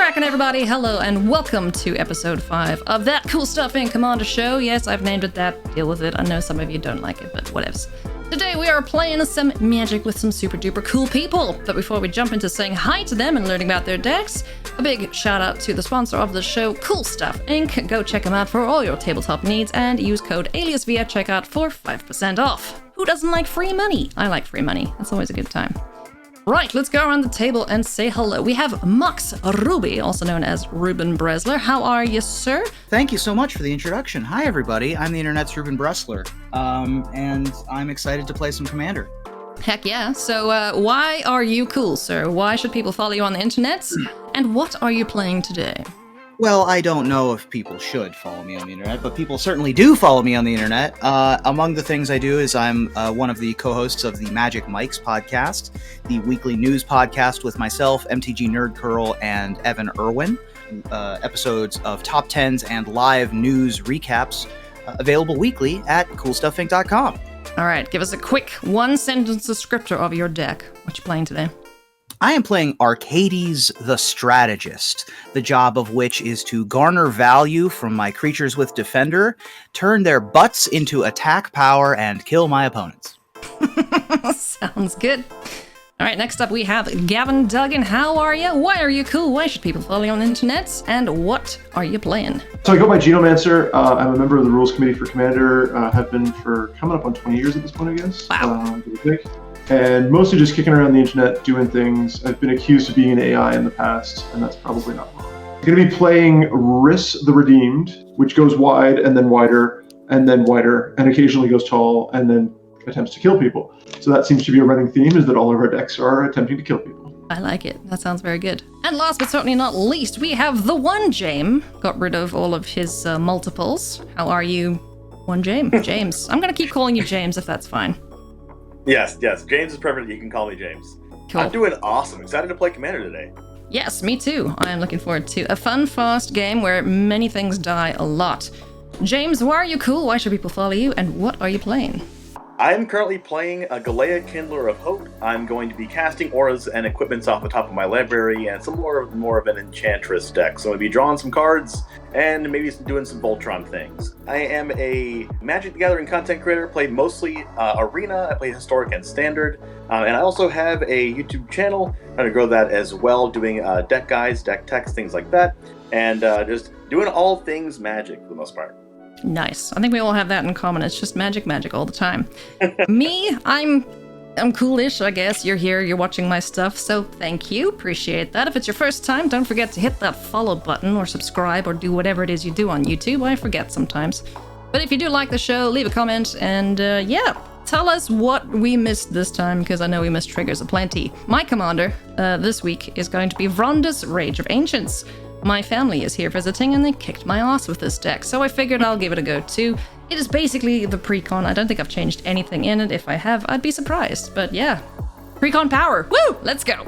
cracking, everybody? Hello and welcome to episode 5 of That Cool Stuff in Commander show. Yes, I've named it that. Deal with it. I know some of you don't like it, but whatevs. Today we are playing some Magic with some super duper cool people. But before we jump into saying hi to them and learning about their decks, a big shout out to the sponsor of the show, Cool Stuff Inc. Go check them out for all your tabletop needs and use code ALIASV at checkout for 5% off. Who doesn't like free money? I like free money. That's always a good time. Right, let's go around the table and say hello. We have MoxReuby, also known as Ruben Bresler. How are you, sir? Thank you so much for the introduction. Hi, everybody. I'm the internet's Ruben Bresler, and I'm excited to play some Commander. Heck yeah. So why are you cool, sir? Why should people follow you on the internet? And what are you playing today? Well, I don't know if people should follow me on the internet, but people certainly do follow me on the internet. Among the things I do is I'm one of the co-hosts of the Magic Mike's podcast, the weekly news podcast with myself, MTG Nerd Curl, and Evan Irwin. Episodes of top 10s and live news recaps available weekly at coolstuffinc.com. All right, give us a quick one-sentence descriptor of your deck. What you playing today? I am playing Arcades the Strategist, the job of which is to garner value from my creatures with Defender, turn their butts into attack power, and kill my opponents. Sounds good. All right, next up we have Gavin Duggan. How are you? Why are you cool? Why should people follow you on the internet? And what are you playing? So I go by Genomancer. I'm a member of the Rules Committee for Commander. Have been for coming up on 20 years at this point, I guess. Wow. And mostly just kicking around the internet, doing things. I've been accused of being an AI in the past, and that's probably not wrong. I'm going to be playing Riss the Redeemed, which goes wide and then wider, and occasionally goes tall, and then attempts to kill people. So that seems to be a running theme, is that all of our decks are attempting to kill people. I like it. That sounds very good. And last but certainly not least, we have the one James. Got rid of all of his multiples. How are you, one James? James. I'm going to keep calling you James if that's fine. Yes. James is perfect. You can call me James. Cool. I'm doing awesome. Excited to play Commander today. Yes, me too. I am looking forward to a fun, fast game where many things die a lot. James, why are you cool? Why should people follow you? And what are you playing? I'm currently playing a Galea Kindler of Hope. I'm going to be casting auras and equipments off the top of my library and some more of an Enchantress deck. So I'm going to be drawing some cards and maybe doing some Voltron things. I am a Magic the Gathering content creator, play mostly Arena. I play Historic and Standard. And I also have a YouTube channel. I'm trying to grow that as well, doing deck guides, deck techs, things like that. And just doing all things Magic for the most part. Nice. I think we all have that in common. It's just magic all the time. Me, I'm coolish, I guess. You're here, you're watching my stuff, so thank you. Appreciate that. If it's your first time, don't forget to hit that follow button or subscribe or do whatever it is you do on YouTube. I forget sometimes. But if you do like the show, leave a comment and tell us what we missed this time, because I know we missed triggers aplenty. My commander this week is going to be Vrondus, Rage of Ancients. My family is here visiting and they kicked my ass with this deck, so I figured I'll give it a go too. It is basically the precon. I don't think I've changed anything in it. If I have, I'd be surprised. But yeah, precon power. Woo! Let's go.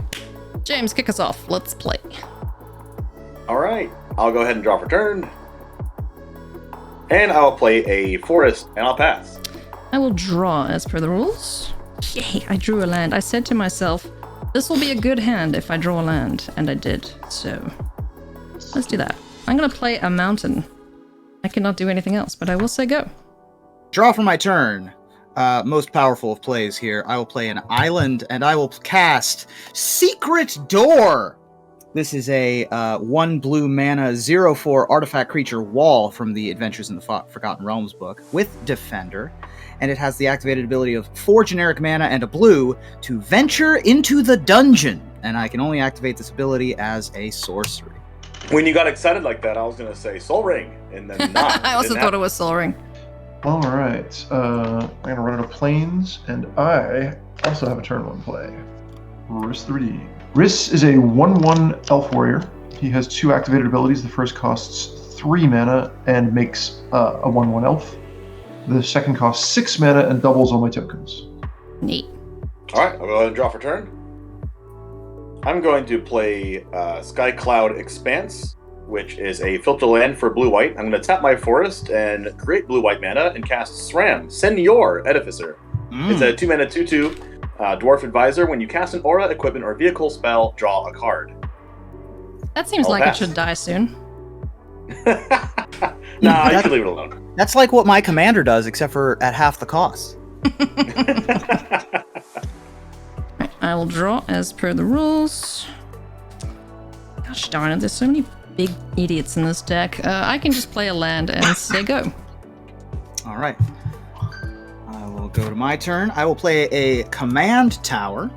James, kick us off. Let's play. All right. I'll go ahead and draw for turn. And I'll play a forest and I'll pass. I will draw as per the rules. Yay, I drew a land. I said to myself, this will be a good hand if I draw a land. And I did, so let's do that. I'm going to play a mountain. I cannot do anything else, but I will say go. Draw for my turn. Most powerful of plays here. I will play an island, and I will cast Secret Door. This is a 1 blue mana 0/4 artifact creature wall from the Adventures in the Forgotten Realms book with Defender. And it has the activated ability of 4 generic mana and a blue to venture into the dungeon. And I can only activate this ability as a sorcery. When you got excited like that, I was going to say Soul Ring, and then not. I also thought it was Soul Ring. All right. I'm going to run out of planes, and I also have a turn 1 play. Riss the Redeemed. Riss is a 1/1 elf warrior. He has 2 activated abilities. The first costs 3 mana and makes a 1/1 elf. The second costs 6 mana and doubles all my tokens. Neat. All right, I'll go ahead and draw for turn. I'm going to play Sky Cloud Expanse, which is a filter land for blue-white. I'm going to tap my forest and create blue-white mana and cast SRAM, Senor Edificer. It's a 2 mana 2/2 Dwarf Advisor. When you cast an aura, equipment, or vehicle spell, draw a card. That seems I'll like pass. it should die soon. Nah, you can leave it alone. That's like what my commander does, except for at half the cost. Right, I will draw as per the rules. Gosh darn it, there's so many big idiots in this deck. I can just play a land and say go. All right. I will go to my turn. I will play a command tower.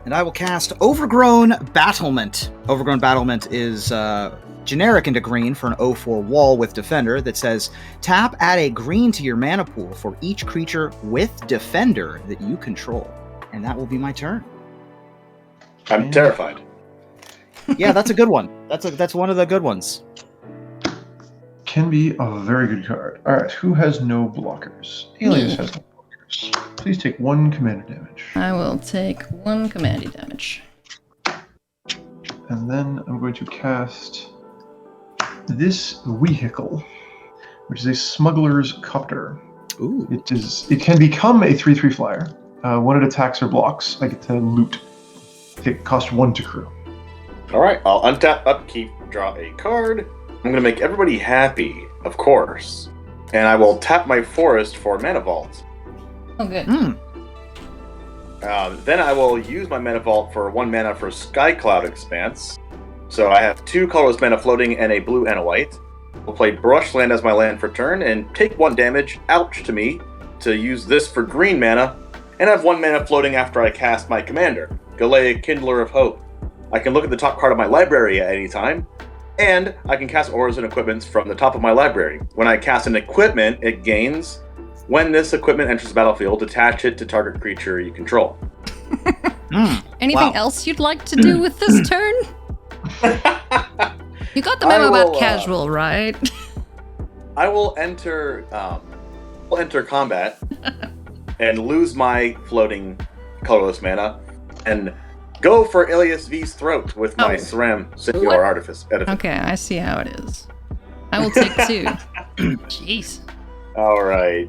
And I will cast Overgrown Battlement. Overgrown Battlement is generic into green for an 0/4 wall with Defender that says, tap, add a green to your mana pool for each creature with Defender that you control. And that will be my turn. I'm terrified. Yeah, that's a good one. That's one of the good ones. Can be a very good card. Alright, who has no blockers? Alias Me. has no blockers. Please take 1 commander damage. I will take 1 commandy damage. And then I'm going to cast this vehicle, which is a smuggler's copter. Ooh. It can become a 3/3 flyer. When it attacks or blocks, I get to loot. It costs 1 to crew. Alright, I'll untap, upkeep, draw a card. I'm gonna make everybody happy, of course. And I will tap my forest for Mana Vault. Oh, good. Then I will use my Mana Vault for 1 mana for Sky Cloud Expanse. So I have 2 colorless mana floating and a blue and a white. I'll play Brushland as my land for turn and take 1 damage, ouch to me, to use this for green mana, and have 1 mana floating after I cast my commander, Galea, Kindler of Hope. I can look at the top card of my library at any time, and I can cast auras and equipments from the top of my library. When I cast an equipment, it gains, when this equipment enters the battlefield, attach it to target creature you control. Anything else you'd like to do with this turn? You got the memo about casual, right? I will enter combat and lose my floating colorless mana and go for Ilias V's throat with my Sram Senor Artifice. Okay, I see how it is. I will take 2. Jeez. Alright.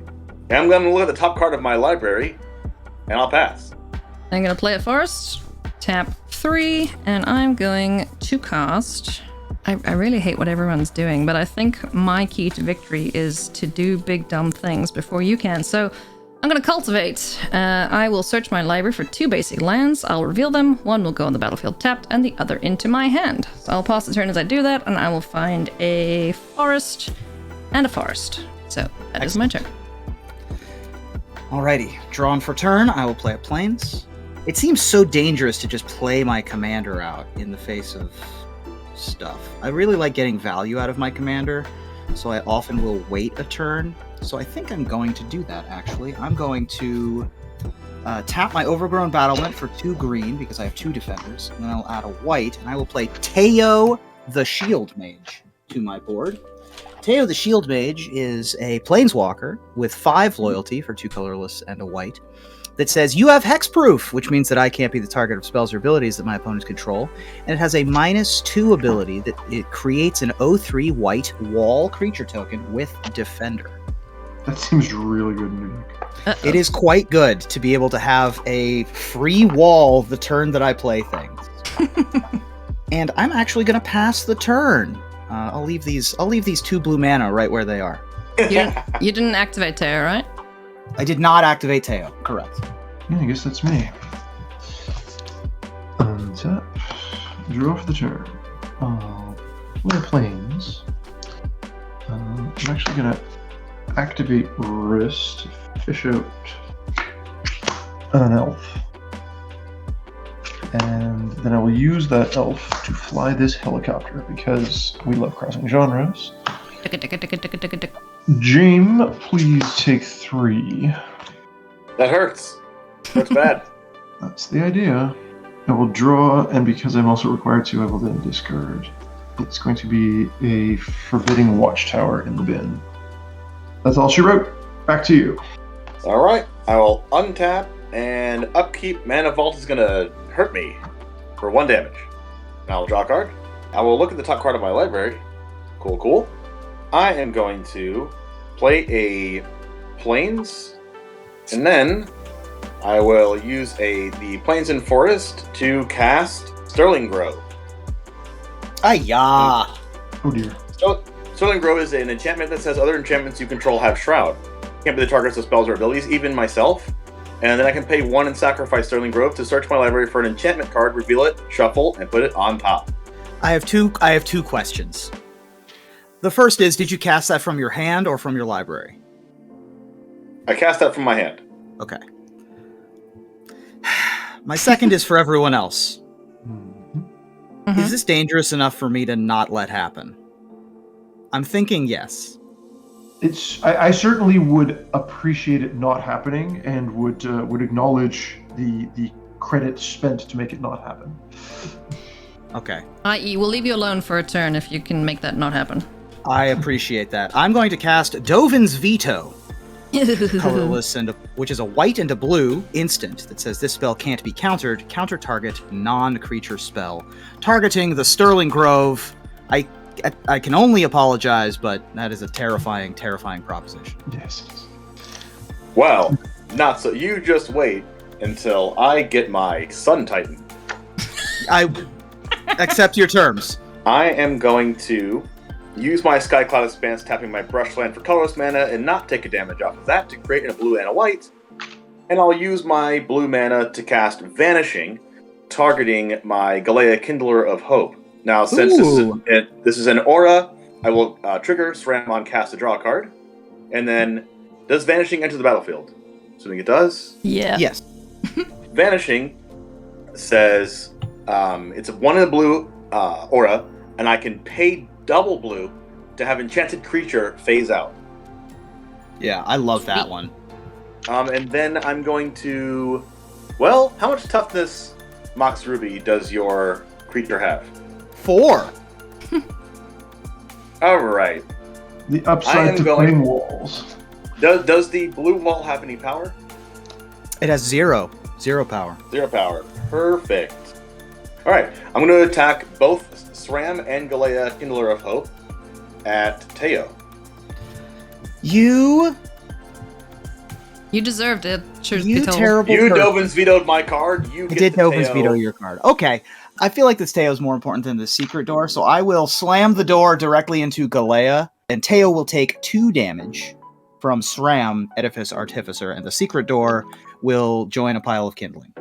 I'm going to look at the top card of my library, and I'll pass. I'm going to play it first. Tap 3, and I'm going to cast... I really hate what everyone's doing, but I think my key to victory is to do big dumb things before you can. So I'm going to cultivate. I will search my library for 2 basic lands. I'll reveal them. 1 will go on the battlefield tapped, and the other into my hand. So I'll pause the turn as I do that, and I will find a forest and a forest. So that is my turn. Alrighty, drawn for turn, I will play a Plains. It seems so dangerous to just play my commander out in the face of stuff. I really like getting value out of my commander, so I often will wait a turn. So I think I'm going to do that, actually. I'm going to tap my Overgrown Battlement for 2 green, because I have 2 defenders, and then I'll add a white, and I will play Teo the Shield Mage to my board. Teo the Shield Mage is a Planeswalker with 5 loyalty for 2 colorless and a white that says, you have hexproof, which means that I can't be the target of spells or abilities that my opponents control. And it has a -2 ability that it creates an 0/3 white wall creature token with Defender. That seems really good, Nick. It is quite good to be able to have a free wall the turn that I play things. And I'm actually going to pass the turn. I'll leave these 2 blue mana right where they are. You didn't activate Teo, right? I did not activate Teo, correct. Yeah, I guess that's me. Untap. Draw for the turn. Play Plains. I'm actually going to activate Wrist to fish out an elf. And then I will use that elf to fly this helicopter because we love crossing genres. Jim, please take 3. That hurts. Hurts bad. That's the idea. I will draw, and because I'm also required to, I will then discard. It's going to be a Forbidding Watchtower in the bin. That's all she wrote. Back to you. Alright, I will untap and upkeep. Mana Vault is going to hurt me for 1 damage. I'll draw a card. I will look at the top card of my library. Cool. I am going to play a Plains, and then I will use the Plains and Forest to cast Sterling Grove. Ayah. Oh dear. So, Sterling Grove is an enchantment that says other enchantments you control have Shroud. Can't be the targets of spells or abilities, even myself. And then I can pay 1 and sacrifice Sterling Grove to search my library for an enchantment card, reveal it, shuffle, and put it on top. I have two questions. The first is, did you cast that from your hand or from your library? I cast that from my hand. Okay. My second is for everyone else. Mm-hmm. Is this dangerous enough for me to not let happen? I'm thinking yes. I certainly would appreciate it not happening, and would acknowledge the credit spent to make it not happen. Okay. I.e., we'll leave you alone for a turn if you can make that not happen. I appreciate that. I'm going to cast Dovin's Veto. Colorless, which is a white and a blue instant that says this spell can't be countered. Counter target non-creature spell. Targeting the Sterling Grove. I can only apologize, but that is a terrifying, terrifying proposition. Yes. Well, not so. You just wait until I get my Sun Titan. I accept your terms. I am going to use my Sky Cloud Expanse, tapping my Brushland for colorless mana, and not take a damage off of that to create a blue and a white. And I'll use my blue mana to cast Vanishing, targeting my Galea Kindler of Hope. Now, since this is an aura, I will trigger SRAM on cast to draw a card. And then, does Vanishing enter the battlefield? Assuming it does. Yeah. Yes. Vanishing says it's a 1 in a blue aura, and I can pay double blue to have enchanted creature phase out. Yeah, I love that one. And then I'm going to... Well, how much toughness, MoxReuby, does your creature have? 4. Alright. The upside to playing walls. Does the blue wall have any power? It has 0. 0 power. 0 power. Perfect. Alright, I'm going to attack both SRAM and Galea Kindler of Hope at Teo. You deserved it. Truth be told. Terrible You person. Dovin's vetoed my card. You get did the Dovin's Teo. veto your card. Okay. I feel like this Teo is more important than the secret door, so I will slam the door directly into Galea, and Teo will take 2 damage from SRAM, Edifice Artificer, and the secret door will join a pile of kindling.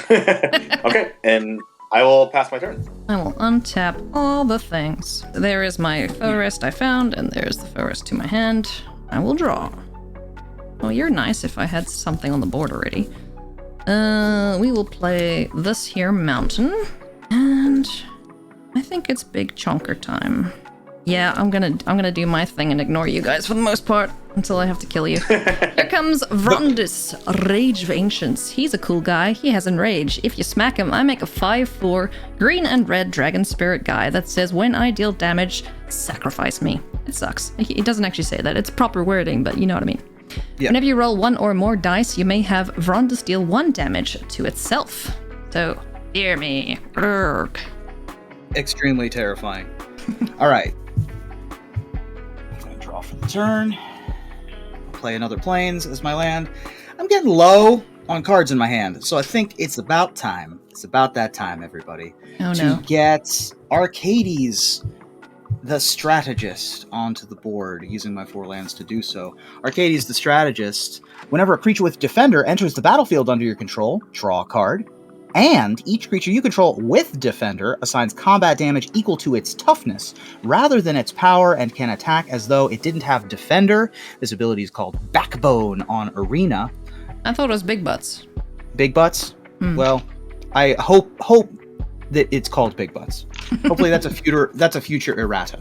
Okay, and I will pass my turn. I will untap all the things. There is my forest I found, and there's the forest to my hand. I will draw. Oh, you're nice if I had something on the board already. We will play this here mountain, and I think it's big chonker time. Yeah, I'm gonna do my thing and ignore you guys for the most part until I have to kill you. Here comes Vrondis, Rage of Ancients. He's a cool guy. He has Enrage. If you smack him, I make a 5/4 green and red dragon spirit guy that says when I deal damage, sacrifice me. It sucks. It doesn't actually say that. It's proper wording, but you know what I mean. Yep. Whenever you roll 1 or more dice, you may have Vrondis deal 1 damage to itself. So, fear me. Urgh. Extremely terrifying. All right. I'm going to draw for the turn. Play another Plains as my land. I'm getting low on cards in my hand, so I think it's about time. It's about that time, everybody. Oh to no. get Arcades, the Strategist, onto the board, using my 4 lands to do so. Arcades, the Strategist. Whenever a creature with Defender enters the battlefield under your control, draw a card. And each creature you control with Defender assigns combat damage equal to its toughness rather than its power and can attack as though it didn't have Defender. This ability is called Backbone on Arena. I thought it was Big Butts. Big Butts? Well, I hope that it's called Big Butts. Hopefully that's a future errata.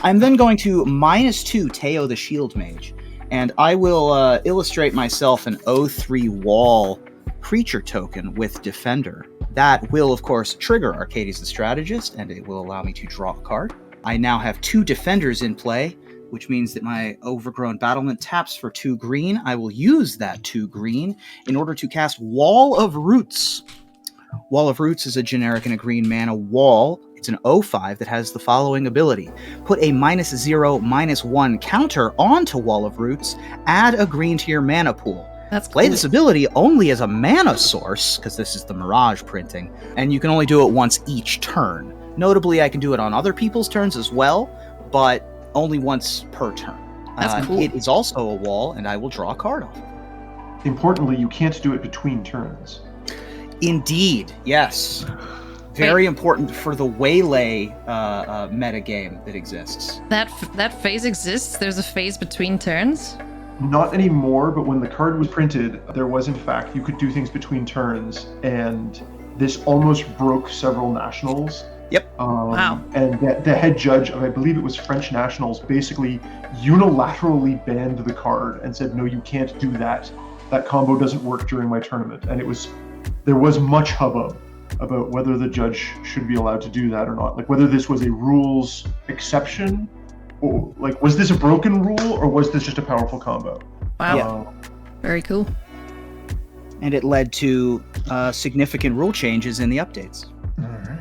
I'm then going to -2 Teo the Shield Mage, and I will illustrate myself an 0/3 wall creature token with Defender. That will, of course, trigger Arcades the Strategist, and it will allow me to draw a card. I now have 2 Defenders in play, which means that my Overgrown Battlement taps for 2 green. I will use that 2 green in order to cast Wall of Roots. Wall of Roots is a generic and a green mana wall. It's an 0/5 that has the following ability. Put a -0/-1 counter onto Wall of Roots, add a green to your mana pool. That's cool. Play this ability only as a mana source, because this is the Mirage printing, and you can only do it once each turn. Notably, I can do it on other people's turns as well, but only once per turn. That's cool. It is also a wall, and I will draw a card off. Importantly, you can't do it between turns. Indeed, yes. Very important for the Waylay metagame that exists. That phase exists? There's a phase between turns? Not anymore, but when the card was printed, there was in fact, you could do things between turns, and this almost broke several nationals. Yep. Wow. And the head judge of, I believe it was French nationals, basically unilaterally banned the card and said, no, you can't do that. That combo doesn't work during my tournament. And there was much hubbub about whether the judge should be allowed to do that or not. Like whether this was a rules exception, or like was this a broken rule or was this just a powerful combo? Wow. Yeah. Very cool. And it led to significant rule changes in the updates. All right.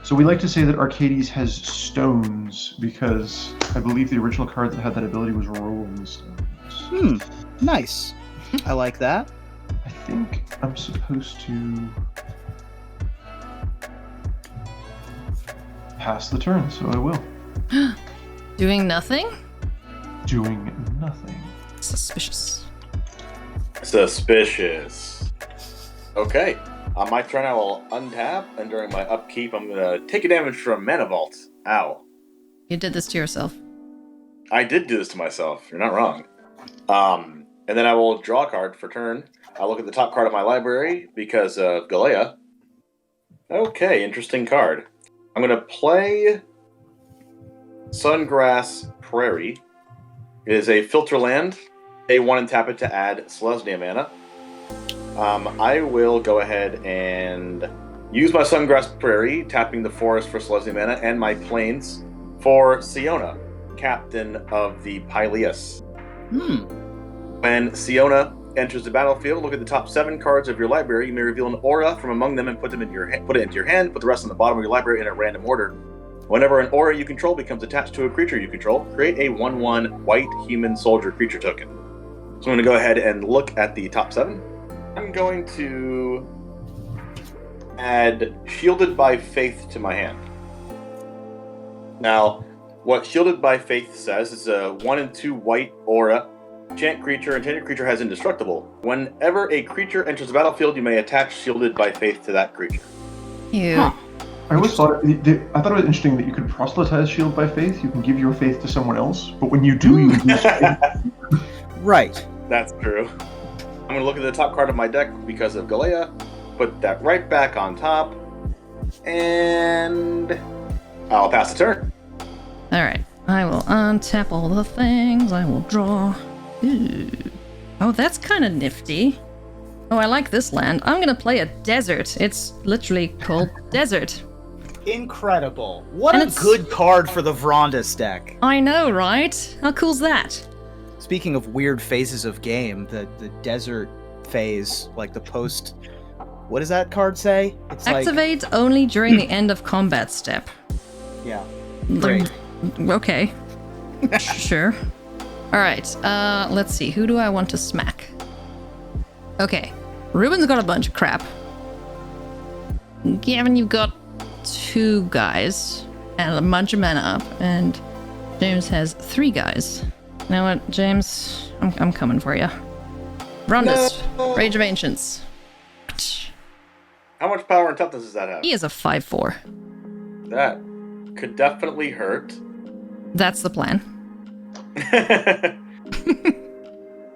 So we like to say that Arcades has stones because I believe the original card that had that ability was Rolling Stones. Nice. I like that. I think I'm supposed to pass the turn, so I will. Doing nothing? Doing nothing. Suspicious. Suspicious. Okay. On my turn, I will untap, and during my upkeep, I'm going to take a damage from Mana Vault. Ow. You did this to yourself. I did do this to myself. You're not wrong. And then I will draw a card for turn. I'll look at the top card of my library because of Galea. Okay, interesting card. I'm going to play Sungrass Prairie. It is a filter land. Pay 1 and tap it to add Selesnya mana. I will go ahead and use my Sungrass Prairie, tapping the forest for Selesnya mana, and my plains for Siona, captain of the Pyleus. When Siona enters the battlefield, look at the top 7 cards of your library. You may reveal an aura from among them and put it into your hand. Put the rest on the bottom of your library in a random order. Whenever an aura you control becomes attached to a creature you control, create a 1/1 white human soldier creature token. So I'm going to go ahead and look at the top 7. I'm going to add Shielded by Faith to my hand. Now, what Shielded by Faith says is a 1 and 2 white aura. Enchanted creature has indestructible. Whenever a creature enters the battlefield, you may attach Shielded by Faith to that creature. Ew. Huh. I always thought it was interesting that you could proselytize Shield by Faith. You can give your faith to someone else, but when you do, you lose faith. Right. That's true. I'm going to look at the top card of my deck because of Galea, put that right back on top, and I'll pass the turn. Alright. I will untap all the things. I will draw. Ooh. Oh, that's kind of nifty. Oh, I like this land. I'm gonna play a desert. It's literally called Desert. Incredible. What And a good card for the Vrondis deck. I know, right? How cool's that? Speaking of weird phases of game, the desert phase, like the post... What does that card say? It's Activate only during the end of combat step. Yeah. Great. Okay. Sure. Alright, let's see. Who do I want to smack? Okay. Ruben's got a bunch of crap. Gavin, you've got 2 guys and a bunch of mana up, and James has 3 guys. You know what, James? I'm coming for you. Rondus, No. Rage of Ancients. How much power and toughness does that have? He is a 5/4. That could definitely hurt. That's the plan.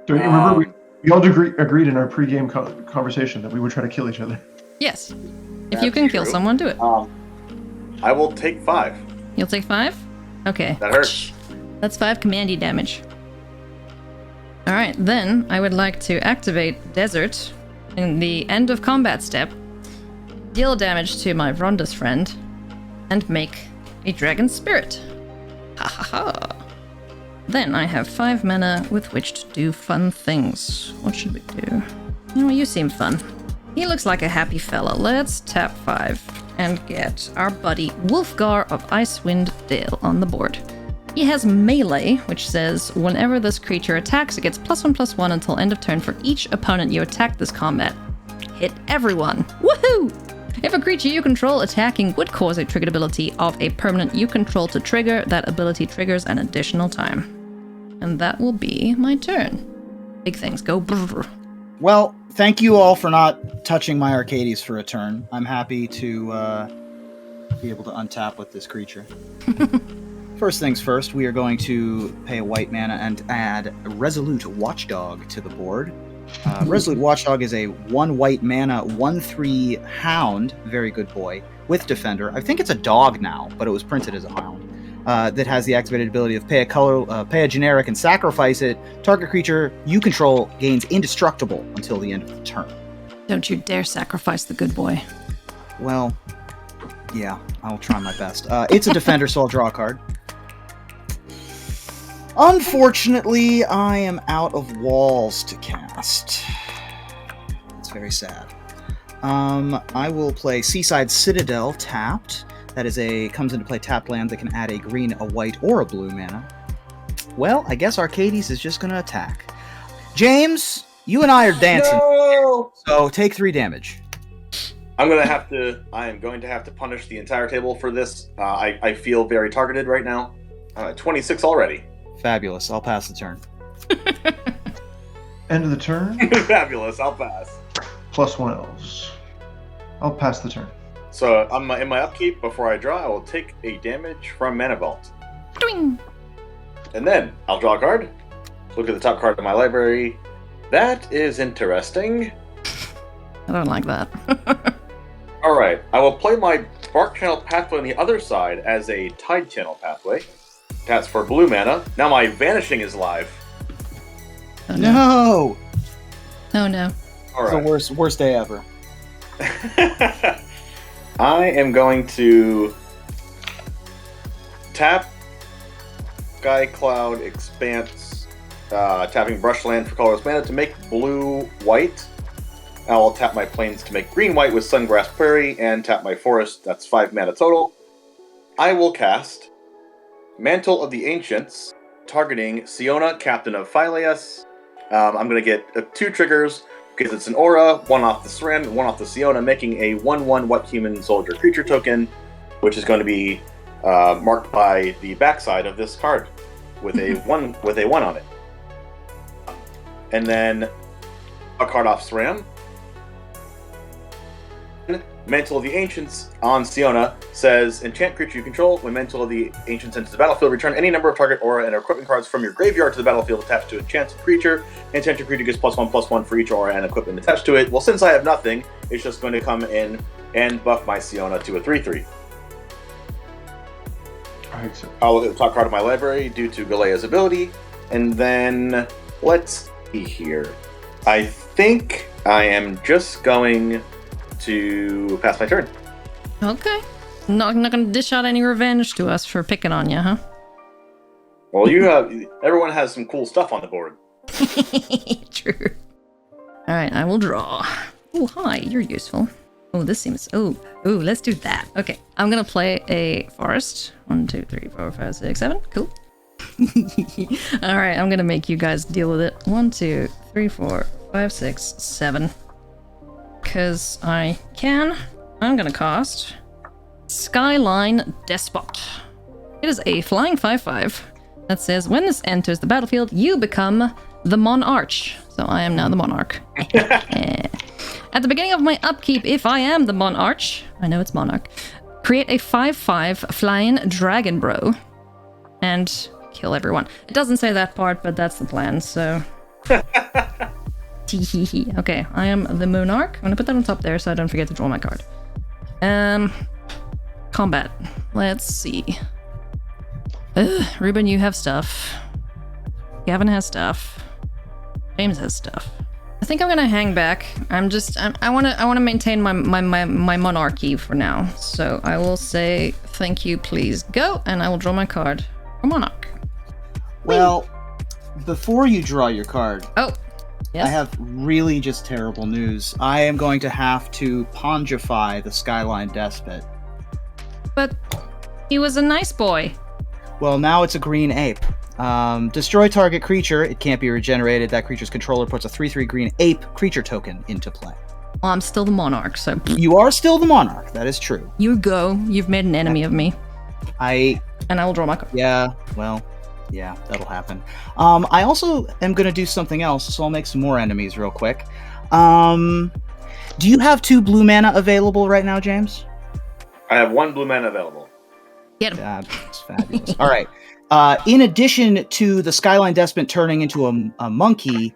Don't you remember we all agreed in our pre-game conversation that we would try to kill each other? Yes. If That's you can kill true. someone, do it. I will take 5. You'll take 5? Okay. That hurts. That's 5 commandy damage. Alright, then I would like to activate Desert in the end of combat step, deal damage to my Vrondus friend, and make a Dragon Spirit. Ha ha ha. Then I have 5 mana with which to do fun things. What should we do? Oh, you seem fun. He looks like a happy fella. Let's tap 5 and get our buddy Wolfgar of Icewind Dale on the board. He has melee, which says whenever this creature attacks, it gets +1/+1 until end of turn for each opponent you attack this combat. hit everyone. Woohoo! If a creature you control attacking would cause a triggered ability of a permanent you control to trigger, that ability triggers an additional time. And that will be my turn. Big things go brrr. Well, thank you all for not touching my Arcades for a turn. I'm happy to be able to untap with this creature. First things first, we are going to pay a white mana and add Resolute Watchdog to the board. Resolute Watchdog is a 1 white mana, 1/3 hound, very good boy, with Defender. I think it's a dog now, but it was printed as a hound. That has the activated ability of pay a generic and sacrifice it. Target creature you control gains indestructible until the end of the turn. Don't you dare sacrifice the good boy. Well, yeah, I'll try my best. It's a Defender, so I'll draw a card. Unfortunately, I am out of walls to cast. It's very sad. I will play Seaside Citadel tapped. That is comes into play tapped land that can add a green, a white, or a blue mana. Well, I guess Arcades is just going to attack. James, you and I are dancing. No! So take 3 damage. I am going to have to punish the entire table for this. I feel very targeted right now. 26 already. Fabulous. I'll pass the turn. End of the turn. Fabulous. I'll pass. +1 elves. I'll pass the turn. So in my upkeep, before I draw, I will take a damage from Mana Vault. Doing. And then I'll draw a card. Look at the top card of my library. That is interesting. I don't like that. Alright, I will play my Bark Channel Pathway on the other side as a Tide Channel Pathway. That's for blue mana. Now my Vanishing is live. Oh, No! Oh no. Alright. It's the worst day ever. I am going to tap Sky Cloud Expanse, tapping Brushland for colorless mana to make blue-white. I will tap my plains to make green-white with Sungrass Prairie, and tap my forest. That's 5 mana total. I will cast Mantle of the Ancients, targeting Siona, Captain of Phileas. I'm going to get 2 triggers, because it's an aura, 1 off the Saran, 1 off the Siona, making a 1/1 What Human Soldier creature token, which is going to be marked by the backside of this card with a 1 on it. And then a card off Saran. Mantle of the Ancients on Siona says, enchant creature you control. When Mantle of the Ancients enters the battlefield, return any number of target aura and equipment cards from your graveyard to the battlefield attached to enchanted creature. Enchanted creature gets +1/+1 for each aura and equipment attached to it. Well, since I have nothing, it's just going to come in and buff my Siona to a 3/3. I'll look at the top card of my library due to Galea's ability. And then, let's see here. I think I am just going to pass my turn. Okay. Not gonna dish out any revenge to us for picking on you, huh? Well, everyone has some cool stuff on the board. True. Alright, I will draw. Oh, hi, you're useful. Oh, this seems... Oh, let's do that. Okay, I'm gonna play a forest. 1, 2, 3, 4, 5, 6, 7. Cool. Alright, I'm gonna make you guys deal with it. 1, 2, 3, 4, 5, 6, 7. Because I can. I'm gonna cast Skyline Despot. It is a flying 5/5 that says when this enters the battlefield, you become the Monarch. So I am now the Monarch. At the beginning of my upkeep, if I am the Monarch, I know it's Monarch, create a 5/5 flying Dragon Bro and kill everyone. It doesn't say that part, but that's the plan, so... Okay, I am the Monarch. I'm gonna put that on top there so I don't forget to draw my card. Combat. Let's see. Ruben, you have stuff. Gavin has stuff. James has stuff. I think I'm gonna hang back. I wanna maintain my monarchy for now. So I will say thank you, please go, and I will draw my card for Monarch. Well, before you draw your card, yes? I have really just terrible news. I am going to have to pongify the Skyline Despot. But he was a nice boy. Well, now it's a green ape. Destroy target creature. It can't be regenerated. That creature's controller puts a 3/3 green ape creature token into play. Well, I'm still the monarch, so You are still the monarch. That is true. you go. You've made an enemy of me, And I will draw my card. yeah, that'll happen. I also am going to do something else, so I'll make some more enemies real quick. Do you have 2 blue mana available right now, James? I have 1 blue mana available. Get him. That's fabulous. All right. In addition to the Skyline Despot turning into a monkey,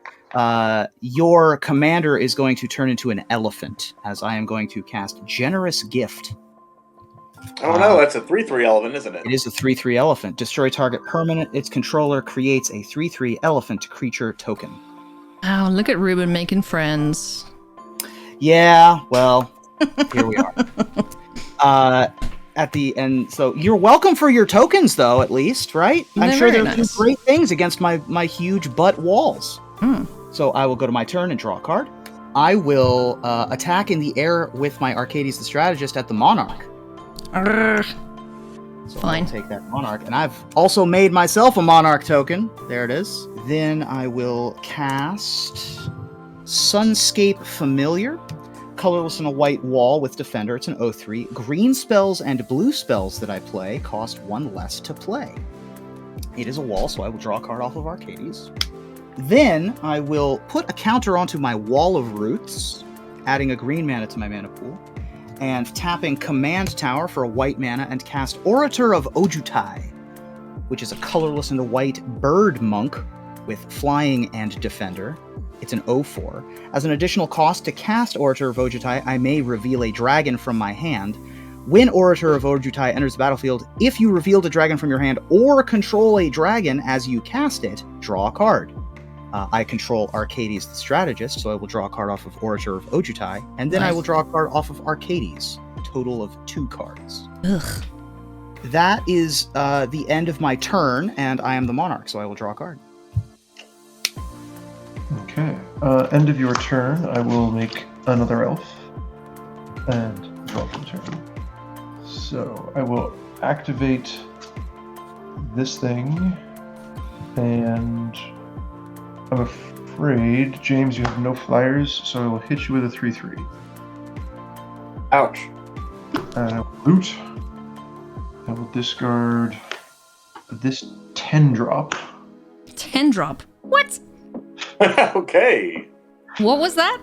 your commander is going to turn into an elephant, as I am going to cast Generous Gift. Oh no, that's a 3/3 elephant, isn't it? It is a 3/3 elephant. Destroy target permanent. Its controller creates a 3/3 elephant creature token. Oh, look at Ruben making friends. Yeah, well, here we are. At the end, so you're welcome for your tokens, though, at least, right? I'm They're sure very they'll do nice. great things against my huge butt walls. Hmm. So I will go to my turn and draw a card. I will attack in the air with my Arcades the Strategist at the Monarch. Arrgh. So Fine. I'll take that Monarch. And I've also made myself a Monarch token. There it is. Then I will cast Sunscape Familiar. Colorless and a white wall with Defender. It's an 0/3. Green spells and blue spells that I play cost 1 less to play. It is a wall, so I will draw a card off of Arcades. Then I will put a counter onto my Wall of Roots, adding a green mana to my mana pool, and tapping Command Tower for a white mana and cast Orator of Ojutai, which is a colorless and a white bird monk with flying and defender. It's an 0/4. As an additional cost to cast Orator of Ojutai, I may reveal a dragon from my hand. When Orator of Ojutai enters the battlefield, if you revealed a dragon from your hand or control a dragon as you cast it, draw a card. I control Arcades the Strategist, so I will draw a card off of Orator of Ojutai, and then I Nice. will draw a card off of Arcades, a total of 2 cards. Ugh. That is the end of my turn, and I am the Monarch, so I will draw a card. Okay. End of your turn, I will make another elf and draw for the turn. So I will activate this thing, and I'm afraid, James, you have no flyers, so I will hit you with a 3/3. Ouch. Loot. I will discard this 10 drop. 10 drop. What? Okay. What was that?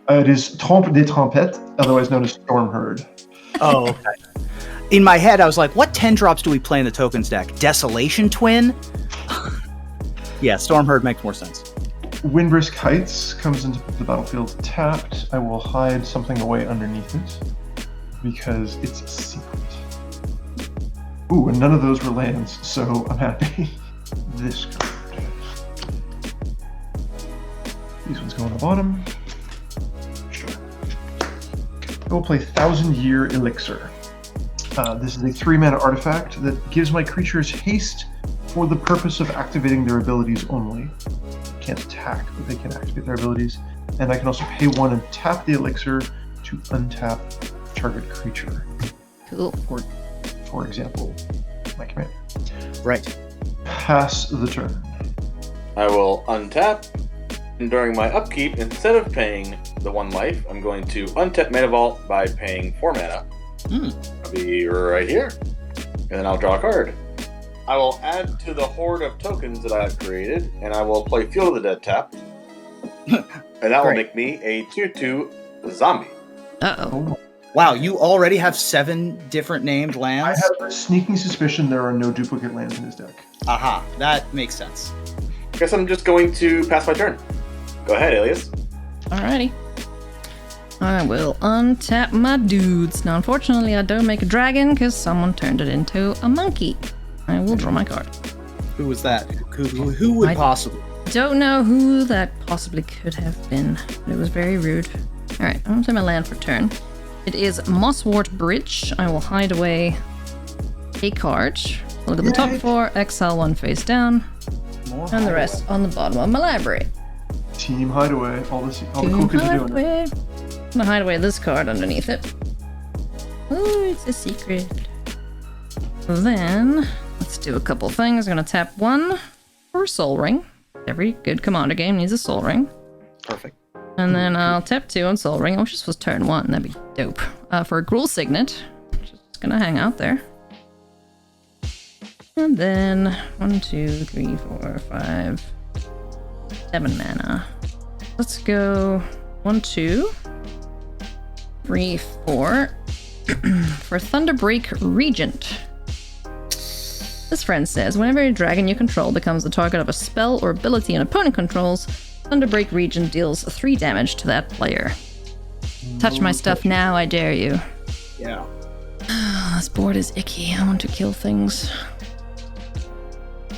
It is Trompe des Trompettes, otherwise known as Stormherd. Oh, okay. In my head, I was like, what 10 drops do we play in the tokens deck? Desolation Twin? Yeah, Stormherd makes more sense. Windbrisk Heights comes into the battlefield tapped. I will hide something away underneath it because it's a secret. Ooh, and none of those were lands, so I'm happy. This card. These ones go on the bottom. Sure. I will play 1,000-Year Elixir. This is a 3-mana artifact that gives my creatures haste for the purpose of activating their abilities only. They can't attack, but they can activate their abilities. And I can also pay 1 and tap the elixir to untap target creature. Cool. For example, my commander. Right. Pass the turn. I will untap, and during my upkeep, instead of paying the 1 life, I'm going to untap Mana Vault by paying 4 mana. I'll be right here, and then I'll draw a card. I will add to the horde of tokens that I have created, and I will play Field of the Dead tap, and that will make me a 2/2 zombie. Uh-oh. Oh, Wow, you already have 7 different named I lands? have a sneaking suspicion there are no duplicate lands in his deck. Aha, that makes sense. Guess I'm just going to pass my turn. Go ahead, Alias. Alrighty. I will untap my dudes. Now, unfortunately, I don't make a dragon because someone turned it into a monkey. I will draw my card. Who was that? Who would I- possibly? Don't know who that possibly could have been, but it was very rude. Alright, I'm gonna take my land for turn. It is Mosswort Bridge. I will hide away a card. Look at the top 4, exile 1 face down, More and the rest on the bottom of my library. Team Hideaway. All the cool Team kids are doing it. Hideaway. I'm gonna hide away this card underneath it. Ooh, it's a secret. Then, let's do a couple things. I'm gonna tap 1 for a Soul Ring. Every good Commander game needs a Soul Ring. Perfect. And then I'll tap 2 on Soul Ring. I wish this was turn 1. That'd be dope. For a Gruul Signet. Just gonna hang out there. And then 1, 2, 3, 4, 5, 7 mana. Let's go 1, 2, 3, 4 for Thunderbreak Regent. This friend says, whenever a dragon you control becomes the target of a spell or ability an opponent controls, Thunderbreak Regent deals 3 damage to that player. Touch my stuff now, I dare you. Yeah. This board is icky. I want to kill things.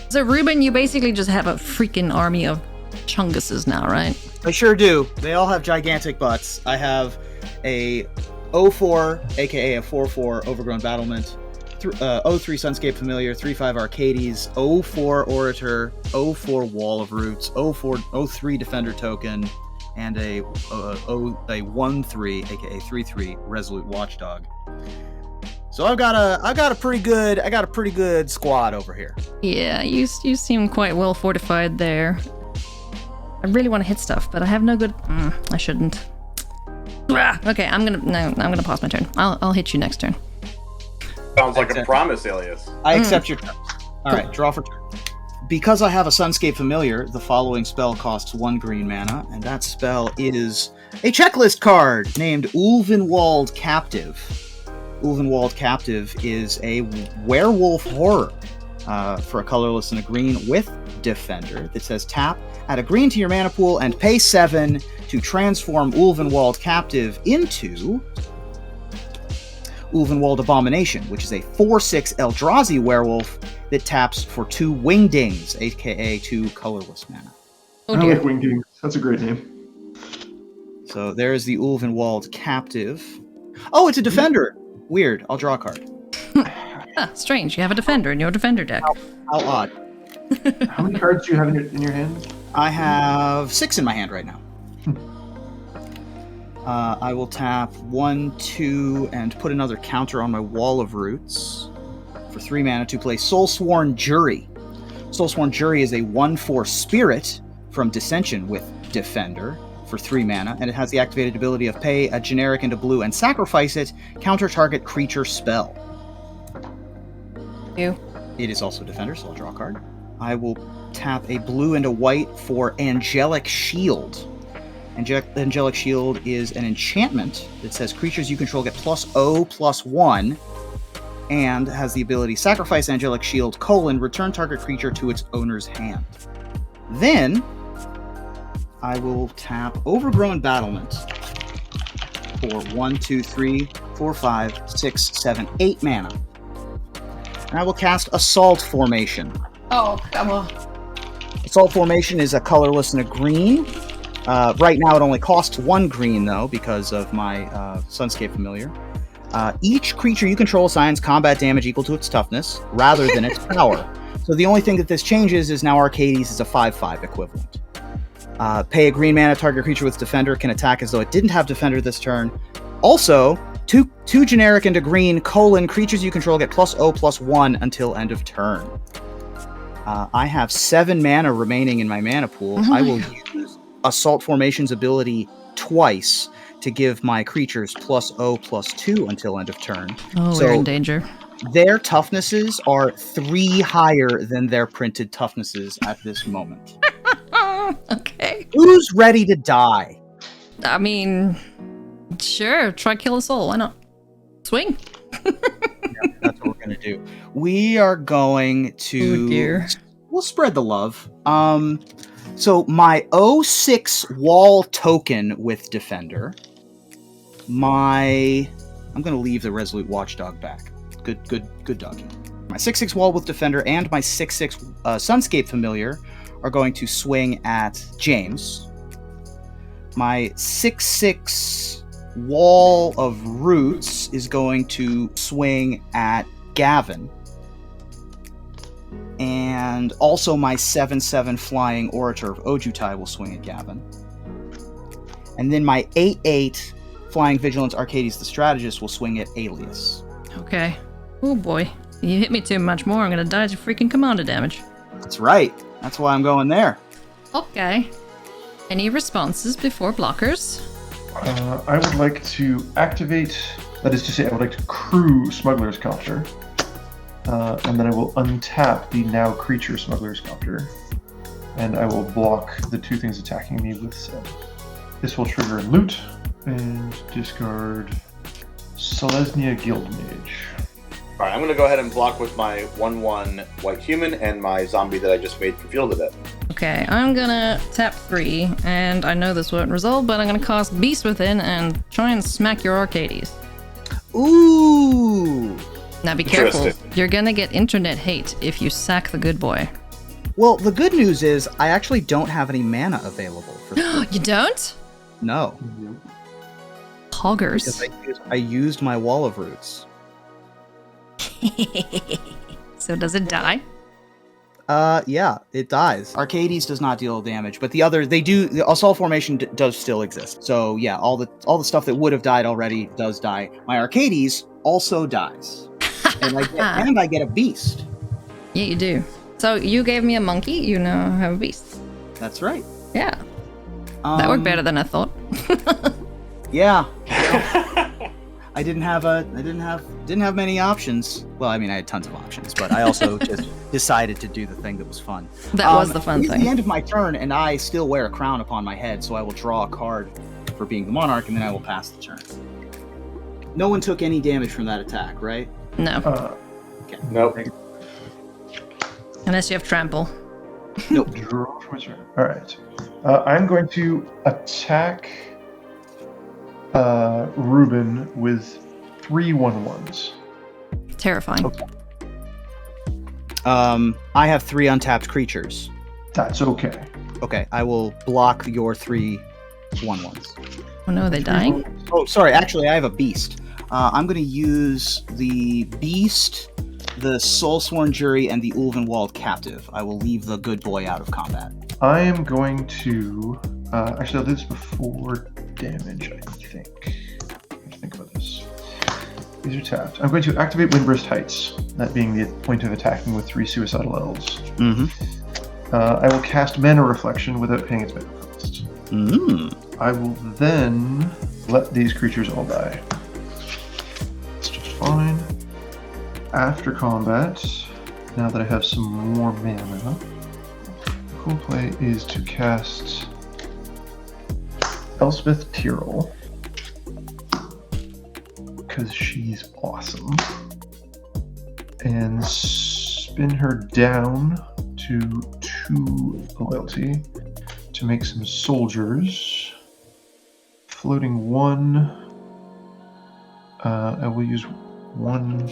So, Ruben, you basically just have a freaking army of Chunguses now, right? I sure do. They all have gigantic butts. I have a 0-4, aka a 4-4 Overgrown Battlement, 0-3 Sunscape Familiar, 3-5 Arcades, 0-4 Orator, 0-4 Wall of Roots, 0-3 Defender Token, and a 1-3, aka 3-3 Resolute Watchdog. So I've got a pretty good squad over here. Yeah, you seem quite well fortified there. I really want to hit stuff, but I have no good. I shouldn't. Okay, I'm gonna pass my turn. I'll hit you next turn. Sounds like a promise, Alias. I accept your turn. All right, draw for turn. Because I have a Sunscape Familiar, the following spell costs 1 green mana, and that spell is a checklist card named Ulvenwald Captive. Ulvenwald Captive is a werewolf horror for a colorless and a green with Defender that says tap, add a green to your mana pool, and pay 7 to transform Ulvenwald Captive into Ulvenwald Abomination, which is a 4/6 Eldrazi werewolf that taps for 2 Wingdings, aka 2 colorless mana. Oh I dear. like Wingdings. That's a great name. So there's the Ulvenwald Captive. Oh, it's a Defender! Weird. I'll draw a card. Strange. You have a Defender in your Defender deck. How odd. How many cards do you have in your hand? I have 6 in my hand right now. I will tap 1, 2, and put another counter on my Wall of Roots for 3 mana to play Soulsworn Jury. Soulsworn Jury is a 1/4 Spirit from Dissension with Defender for 3 mana, and it has the activated ability of pay a generic into blue and sacrifice it, counter target creature spell. You. It is also Defender, so I'll draw a card. I will tap a blue and a white for Angelic Shield. Angelic Shield is an enchantment that says creatures you control get +0/+1, and has the ability sacrifice Angelic Shield, return target creature to its owner's hand. Then, I will tap Overgrown Battlement for 1, 2, 3, 4, 5, 6, 7, 8 mana. And I will cast Assault Formation. Oh, come on. Assault Formation is a colorless and a green. Right now it only costs 1 green, though, because of my Sunscape Familiar. Each creature you control assigns combat damage equal to its toughness, rather than its power. So the only thing that this changes is now Arcades is a 5/5 equivalent. Pay a green mana, target creature with Defender can attack as though it didn't have Defender this turn. Also, two generic into green, creatures you control get +0/+1 until end of turn. I have 7 mana remaining in my mana pool. I will use Assault Formation's ability twice to give my creatures +0/+2 until end of turn. Oh, So we're in danger. their toughnesses are 3 higher than their printed toughnesses at this moment. Okay. Who's ready to die? I mean, sure. Try kill us all. Why not? Swing. That's what we're gonna do. We are going to. Oh dear. We'll spread the love. So my 0/6 wall token with Defender. I'm gonna leave the Resolute Watchdog back. Good doggy. My 6/6 wall with Defender and my 6/6 Sunscape Familiar are going to swing at James. My 6/6 Wall of Roots is going to swing at Gavin. And also my 7/7 Flying Orator of Ojutai will swing at Gavin. And then my 8/8 Flying Vigilance Arcades the Strategist will swing at Alias. Okay. Oh boy. You hit me too much more. I'm gonna die to freaking commander damage. That's right. That's why I'm going there. Okay. Any responses before blockers? I would like to activate, that is to say, I would like to crew Smuggler's Copter. And then I will untap the now creature Smuggler's Copter. And I will block the 2 things attacking me with Seb. This will trigger loot and discard Selesnya Guildmage. Alright, I'm going to go ahead and block with my 1/1 White Human and my zombie that I just made for Field of Dead. Okay, I'm gonna tap 3, and I know this won't resolve, but I'm gonna cast Beast Within and try and smack your Arcades. Ooh! Now be careful, Interesting. you're gonna get internet hate if you sack the good boy. Well, the good news is I actually don't have any mana available for this. You don't? No. Hoggers. Because I used my Wall of Roots. So does it die? Yeah, it dies. Arcades does not deal damage, but the other, they do. The Assault Formation does still exist. So yeah, all the stuff that would have died already does die. My Arcades also dies, and I get a beast. Yeah, you do. So you gave me a monkey, you now have a beast. That's right. Yeah. That worked better than I thought. Yeah. I didn't have many options. Well, I mean, I had tons of options, but I also just decided to do the thing that was fun. That was the fun It's thing. the end of my turn, and I still wear a crown upon my head, so I will draw a card for being the monarch, and then I will pass the turn. No one took any damage from that attack, right? No. Okay. Nope. Unless you have trample. Nope. Draw for turn. All right. I'm going to attack Ruben with 3 1/1s. Terrifying. Okay. I have 3 untapped creatures. That's okay. Okay, I will block your 3 1/1s. Oh no, are they dying? Oh, sorry. Actually, I have a beast. I'm going to use the beast, the Soulsworn Jury, and the Ulvenwald Captive. I will leave the good boy out of combat. I am going to actually I'll do this before damage, I think. Let's think about this. These are tapped. I'm going to activate Windburst Heights, that being the point of attacking with 3 suicidal elves. Mm-hmm. I will cast Mana Reflection without paying its mana cost. I will then let these creatures all die. It's just fine. After combat, now that I have some more mana, the cool play is to cast Elspeth Tyrrell, because she's awesome, and spin her down to 2 loyalty to make some soldiers. Floating 1. I will use 1.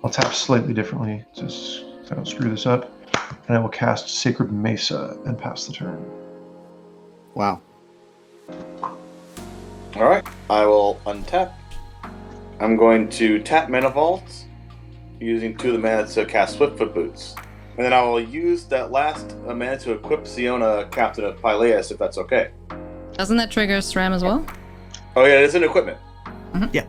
I'll tap slightly differently, just so I don't screw this up. And I will cast Sacred Mesa and pass the turn. Wow. Alright, I will untap. I'm going to tap Mana Vault, using 2 of the mana to cast Swiftfoot Boots. And then I will use that last mana to equip Siona, Captain of Pyleas, if that's okay. Doesn't that trigger SRAM as well? Oh yeah, it's an equipment. Mhm. Yeah.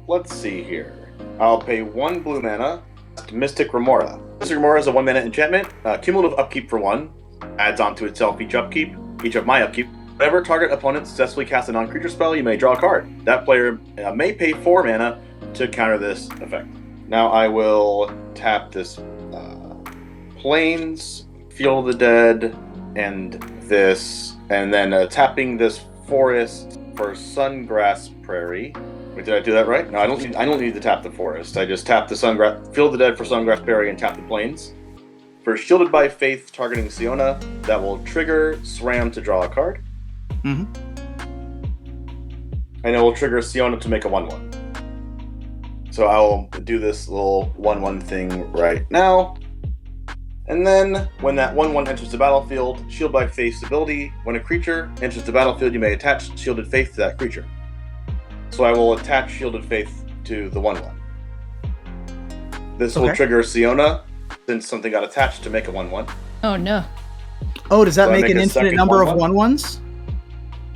Let's see here. I'll pay 1 blue mana to Mystic Remora. Mystic Remora is a 1 mana enchantment. Cumulative upkeep for 1. Adds onto itself each of my upkeep. Whenever target opponent successfully casts a non-creature spell, you may draw a card. That player may pay 4 mana to counter this effect. Now I will tap this Plains, Field of the Dead, and this, and then tapping this Forest for Sungrass Prairie. Wait, did I do that right? No, I don't need to tap the Forest. I just tap the Sungrass, Field of the Dead for Sungrass Prairie, and tap the Plains. For Shielded by Faith targeting Siona, that will trigger SRAM to draw a card. Mm-hmm. And it will trigger Siona to make a 1/1. So I will do this little 1/1 thing right now. And then, when that 1/1 enters the battlefield, Shield by Faith's ability. When a creature enters the battlefield, you may attach Shielded Faith to that creature. So I will attach Shielded Faith to the 1/1. This will trigger Siona, since something got attached to make a 1/1. Oh no. Oh, does that So I make make an a infinite second number of 1/1? 1/1s?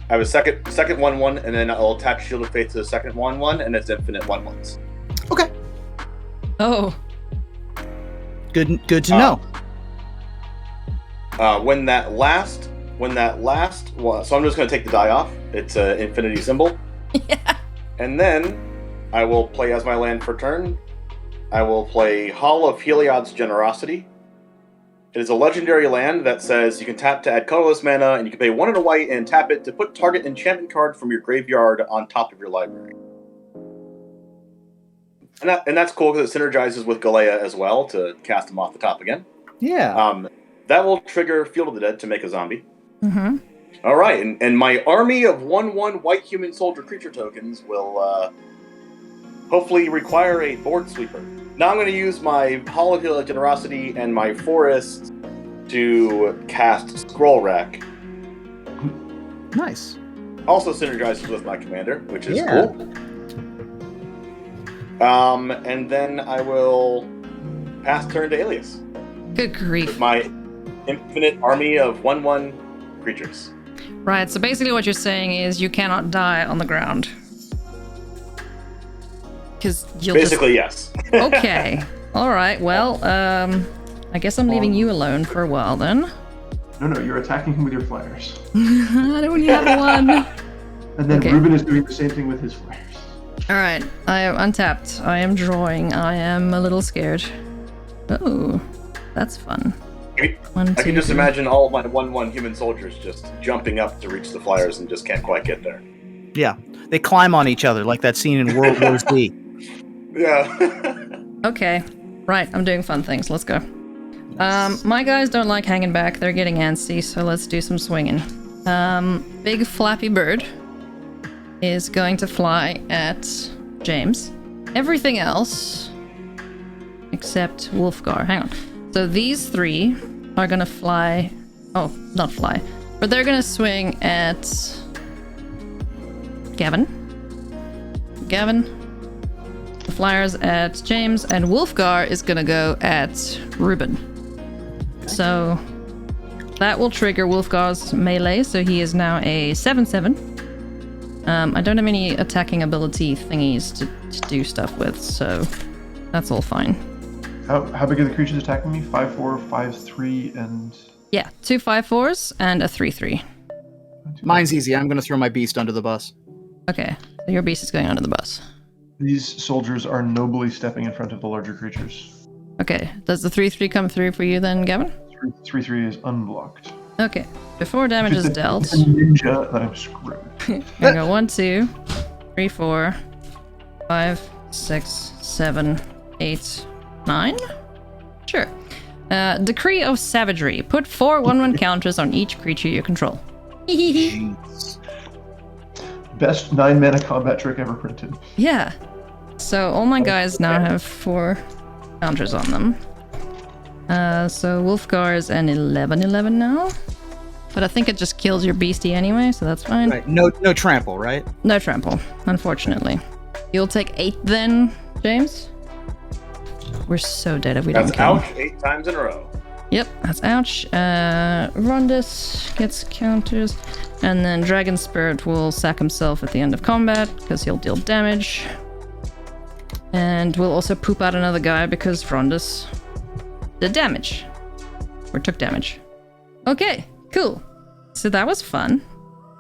I have a second 1/1, and then I'll attach Shielded Faith to the second 1/1, and it's infinite 1/1s. Okay. Oh. Good to know. When that last one, so I'm just going to take the die off. It's an infinity symbol. Yeah. And then I will play as my land for turn. I will play Hall of Heliod's Generosity. It is a legendary land that says you can tap to add colorless mana, and you can pay 1 and a white and tap it to put target enchantment card from your graveyard on top of your library. And that's cool because it synergizes with Galea as well to cast him off the top again. Yeah. That will trigger Field of the Dead to make a zombie. Mm-hmm. All right, and my army of 1/1 white human soldier creature tokens will hopefully require a board sweeper. Now I'm going to use my Hall of Heliod's Generosity and my forest to cast Scroll Rack. Nice. Also synergizes with my commander, which is Yeah. cool. And then I will pass turn to Alias Good grief. with my infinite army of 1/1 creatures. Right, so basically what you're saying is you cannot die on the ground. Because you'll Basically, yes. Okay. Alright, well, I guess I'm leaving you alone for a while then. No, you're attacking him with your flyers. I don't only have one. And then Okay. Ruben is doing the same thing with his flyers. Alright, I am untapped. I am drawing. I am a little scared. Oh, that's fun. I can just imagine all of my 1/1 human soldiers just jumping up to reach the flyers and just can't quite get there. Yeah. They climb on each other like that scene in World War Z. Yeah. Okay, right, I'm doing fun things. Let's go. My guys don't like hanging back. They're getting antsy, so let's do some swinging. Big Flappy Bird is going to fly at James. Everything else, except Wolfgar. Hang on. So these three are gonna fly. Oh, not fly. But they're gonna swing at Gavin. The flyers at James, and Wolfgar is gonna go at Ruben. So that will trigger Wolfgar's melee, so he is now a 7/7. I don't have any attacking ability thingies to do stuff with, so that's all fine. How big are the creatures attacking me? 5/4, 5/3, and... Yeah, 2 5/4s and a 3/3. Mine's easy. I'm going to throw my beast under the bus. Okay, so your beast is going under the bus. These soldiers are nobly stepping in front of the larger creatures. Okay, does the 3/3 come through for you then, Gavin? 3/3 is unblocked. Okay, before damage is dealt, It's a ninja that I'm screwed. I go 1, 2, 3, 4, 5, 6, 7, 8, 9? Sure. Decree of Savagery. Put 4 1/1 counters on each creature you control. Jeez. Best 9-mana combat trick ever printed. Yeah. So all my guys now have 4 counters on them. So Wolfgar is an 11/11 now. But I think it just kills your beastie anyway, so that's fine. Right. No trample, right? No trample, unfortunately. You'll take 8 then, James? We're so dead if we don't That's kill. ouch 8 times in a row. Yep, that's ouch. Rondus gets counters. And then Dragon Spirit will sack himself at the end of combat, because he'll deal damage. And we'll also poop out another guy because Rondus did damage. Or took damage. Okay, cool. So that was fun.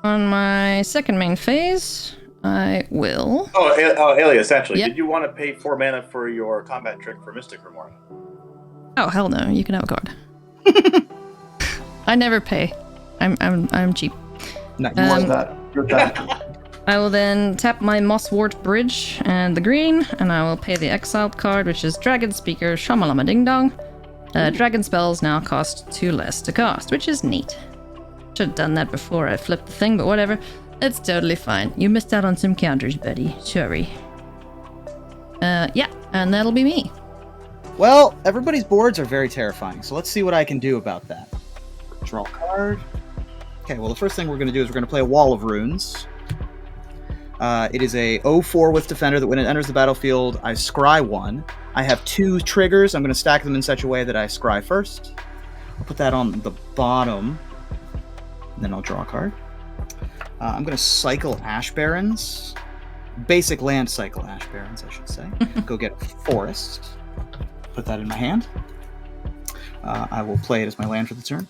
On my second main phase, I will... Alias, actually, Yep. did you want to pay 4 mana for your combat trick for Mystic Remora? Oh, hell no, you can have a card. I never pay. I'm cheap. Nice. What's that? You're that. I will then tap my Mosswort Bridge and the green, and I will pay the exiled card, which is Dragon Speaker Shamalama Ding Dong. Dragon spells now cost 2 less to cast, which is neat. Should have done that before I flipped the thing, but whatever. It's totally fine. You missed out on some counters, buddy. Sorry. Yeah, and that'll be me. Well, everybody's boards are very terrifying, so let's see what I can do about that. Draw a card. Okay, well, the first thing we're going to do is we're going to play a Wall of Runes. It is a 0/4 with Defender that when it enters the battlefield, I scry 1. I have 2 triggers. I'm going to stack them in such a way that I scry first. I'll put that on the bottom, and then I'll draw a card. I'm going to cycle Ash Barrens. Basic land cycle Ash Barrens, I should say. Go get a forest. Put that in my hand. I will play it as my land for the turn.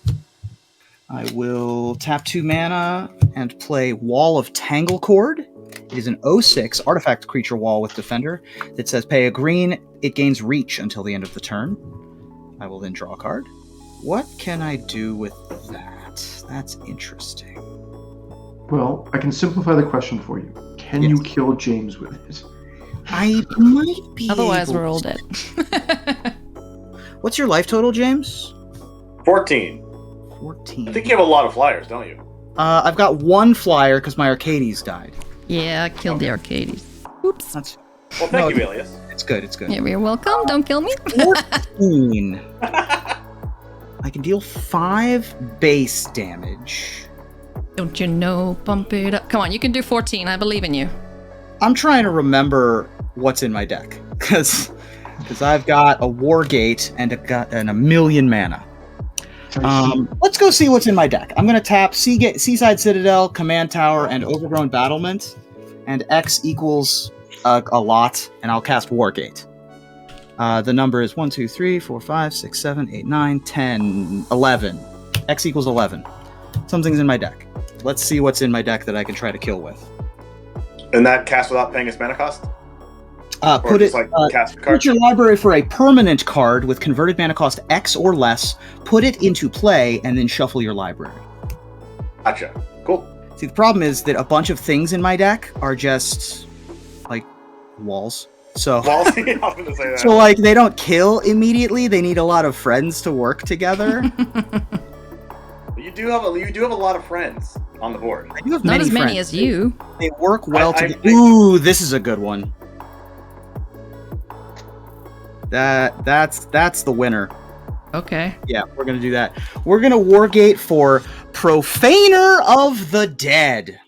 I will tap 2 mana and play Wall of Tanglecord. It is an 06 artifact creature wall with Defender that says pay a green, it gains reach until the end of the turn. I will then draw a card. What can I do with that? That's interesting. Well, I can simplify the question for you. Can you kill James with it? I might be Otherwise, able we're all to. dead. What's your life total, James? 14. 14. I think you have a lot of flyers, don't you? I've got 1 flyer because my Arcades died. Yeah, I killed the Arcades. Oops. That's Well, thank you, Alias. It's good. It's good. Yeah, you're welcome. Don't kill me. 14. I can deal 5 base damage. Don't you know? Bump it up. Come on, you can do 14. I believe in you. I'm trying to remember what's in my deck because I've got a Wargate and a million mana. Let's go see what's in my deck. I'm going to tap Seaside Citadel, Command Tower, and Overgrown Battlement, and X equals a lot, and I'll cast Wargate. The number is 1, 2, 3, 4, 5, 6, 7, 8, 9, 10, 11. X equals 11. Something's in my deck. Let's see what's in my deck that I can try to kill with. And that cast without paying its mana cost? Put it. Cast the card? Put your library for a permanent card with converted mana cost X or less. Put it into play, and then shuffle your library. Gotcha. Cool. See, the problem is that a bunch of things in my deck are just like walls. So, Well, I was going to say that. so like they don't kill immediately. They need a lot of friends to work together. You do have a lot of friends on the board. I do have Not as many friends. as you. They work well I- together. Ooh, this is a good one. That's the winner. Okay. Yeah, we're gonna do that. We're gonna Wargate for Profaner of the Dead.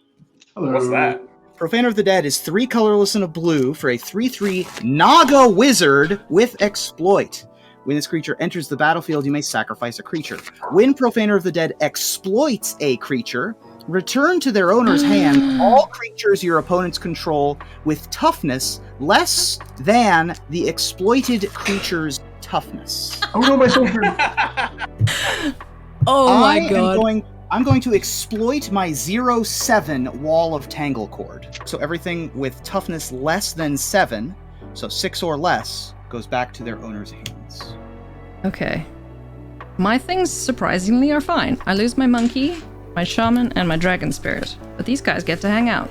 Hello. What's that? Profaner of the Dead is 3 colorless and a blue for a 3/3 Naga Wizard with Exploit. When this creature enters the battlefield, you may sacrifice a creature. When Profaner of the Dead exploits a creature, return to their owner's hand all creatures your opponents control with toughness less than the exploited creature's toughness. Oh no, my soldier! Oh my god. I'm going to exploit my 0/7 Wall of Tanglecord. So everything with toughness less than 7, so 6 or less, goes back to their owner's hands. Okay. My things surprisingly are fine. I lose my monkey, my shaman, and my dragon spirit. But these guys get to hang out.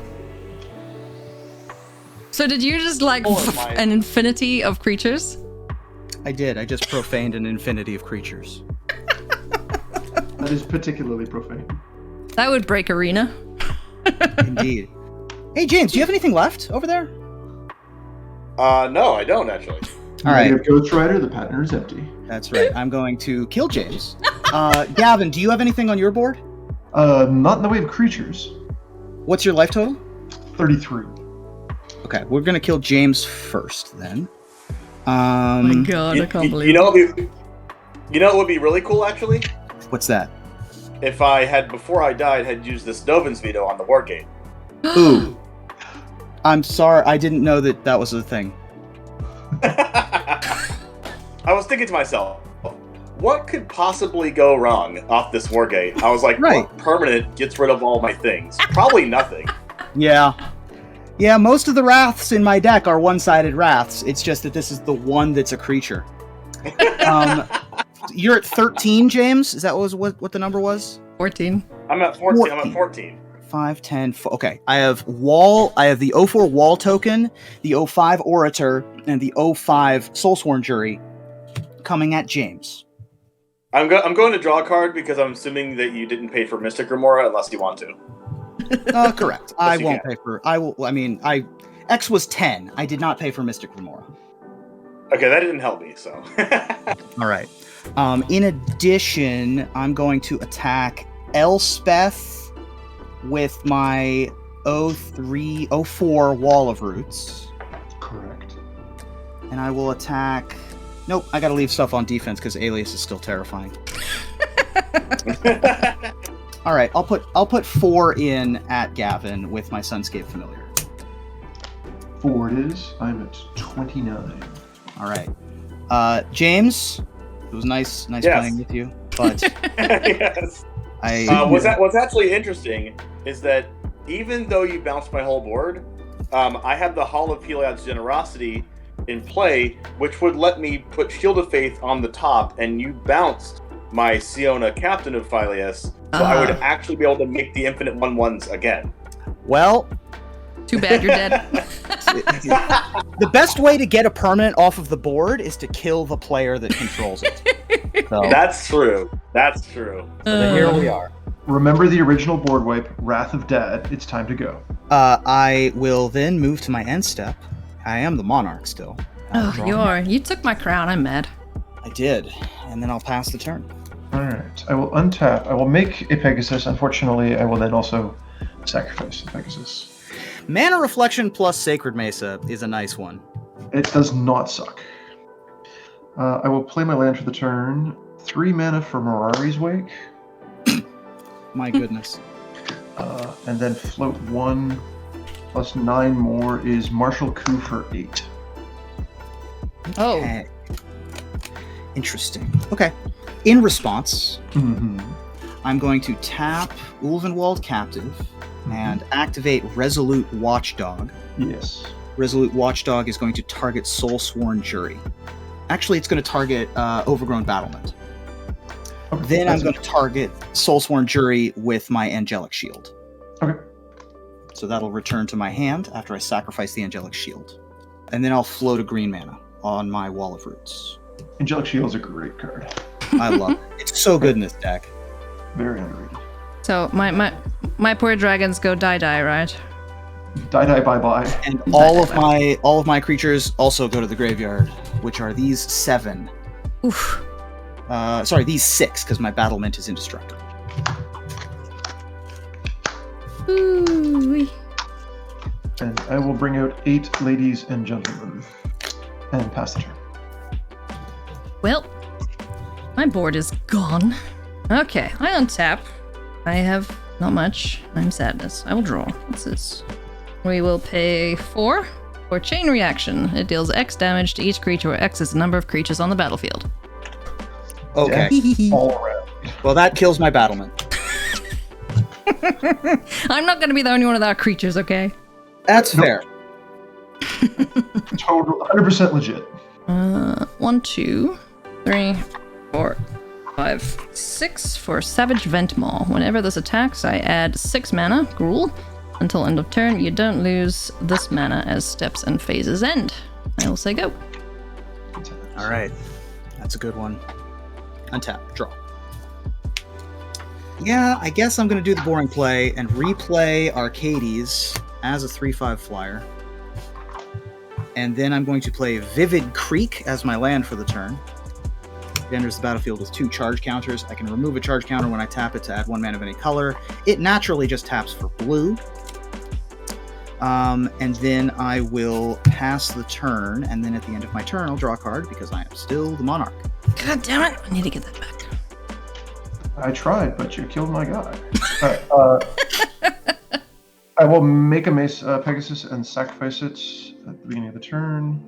So did you just like an infinity of creatures? I did. I just profaned an infinity of creatures. That is particularly profane. That would break arena. Indeed. Hey, James, do you have anything left over there? No, I don't actually. All right. You have Ghost Rider, the partner is empty. That's right. I'm going to kill James. Gavin, do you have anything on your board? Not in the way of creatures. What's your life total? 33. Okay, we're going to kill James first, then. Oh my god, I can't believe You know what would be really cool actually? What's that? If I had, before I died, had used this Dovin's veto on the Wargate. Ooh. I'm sorry, I didn't know that was a thing. I was thinking to myself, what could possibly go wrong off this Wargate? I was like, Right. What permanent gets rid of all my things? Probably nothing. Yeah. Yeah, most of the wraths in my deck are one-sided wraths. It's just that this is the one that's a creature. You're at 13, James? Is that what the number was? 14. I'm at 14. I'm at 14. 5, 10, okay. I have the 04 Wall token, the 05 Orator, and the 05 Soulsworn Jury coming at James. I'm going to draw a card because I'm assuming that you didn't pay for Mystic Remora unless you want to. Correct. Yes, I you won't can. pay for. X was 10. I did not pay for Mystic Remora. Okay, that didn't help me, so. All right. In addition, I'm going to attack Elspeth with my 04 Wall of Roots. Correct. And I will attack... Nope, I gotta leave stuff on defense because Alias is still terrifying. All right, I'll put 4 in at Gavin with my Sunscape Familiar. 4 it is. I'm at 29. All right, James, it was nice Yes. playing with you, but Yes. What's actually interesting is that even though you bounced my whole board, I have the Hall of Heliod's Generosity in play, which would let me put Shield of Faith on the top, and you bounced my Siona Captain of Phileas, so I would actually be able to make the infinite 1/1s again. Well, too bad you're dead. The best way to get a permanent off of the board is to kill the player that controls it. So, That's true. so here we are. Remember the original board wipe, Wrath of Dad. It's time to go. I will then move to my end step. I am the monarch still. You took my crown. I'm mad. I did, and then I'll pass the turn. All right. I will untap. I will make a Pegasus. Unfortunately, I will then also sacrifice the Pegasus. Mana Reflection plus Sacred Mesa is a nice one. It does not suck. I will play my land for the turn. 3 mana for Mirari's Wake. My goodness. And then float 1 plus 9 more is Martial Coup for 8. Oh. Okay. Interesting. Okay. In response, I'm going to tap Ulvenwald Captive and activate Resolute Watchdog. Yes. Resolute Watchdog is going to target Soulsworn Jury. Actually, it's going to target Overgrown Battlement. Okay, then I'm going to target Soulsworn Jury with my Angelic Shield. Okay. So that'll return to my hand after I sacrifice the Angelic Shield. And then I'll float a green mana on my Wall of Roots. Angelic Shield is a great card. I love it. It's so good in this deck. Very underrated. So my poor dragons go die, right? Die, bye. And all of my creatures also go to the graveyard, which are these 7. Oof. These 6, because my battlement is indestructible. Ooh. And I will bring out 8 ladies and gentlemen and pass the turn. Well, my board is gone. Okay, I untap. I have not much. I'm Sadness. I will draw. What's this? We will pay 4 for Chain Reaction. It deals X damage to each creature where X is the number of creatures on the battlefield. Okay. All around. Well, that kills my battlement. I'm not going to be the only one of our creatures, okay? That's fair. Total 100% legit. 1, 2, 3, 4, 5, 6 for Savage Ventmaw. Whenever this attacks, I add 6 mana, Gruul. Until end of turn, you don't lose this mana as steps and phases end. I will say go. All right. That's a good one. Untap. Draw. Yeah, I guess I'm going to do the boring play and replay Arcades as a 3/5 flyer. And then I'm going to play Vivid Creek as my land for the turn. It enters the battlefield with 2 charge counters. I can remove a charge counter when I tap it to add 1 mana of any color. It naturally just taps for blue. And then I will pass the turn, and then at the end of my turn, I'll draw a card because I am still the monarch. God damn it! I need to get that back. I tried, but you killed my guy. All right, I will make a Pegasus and sacrifice it at the beginning of the turn.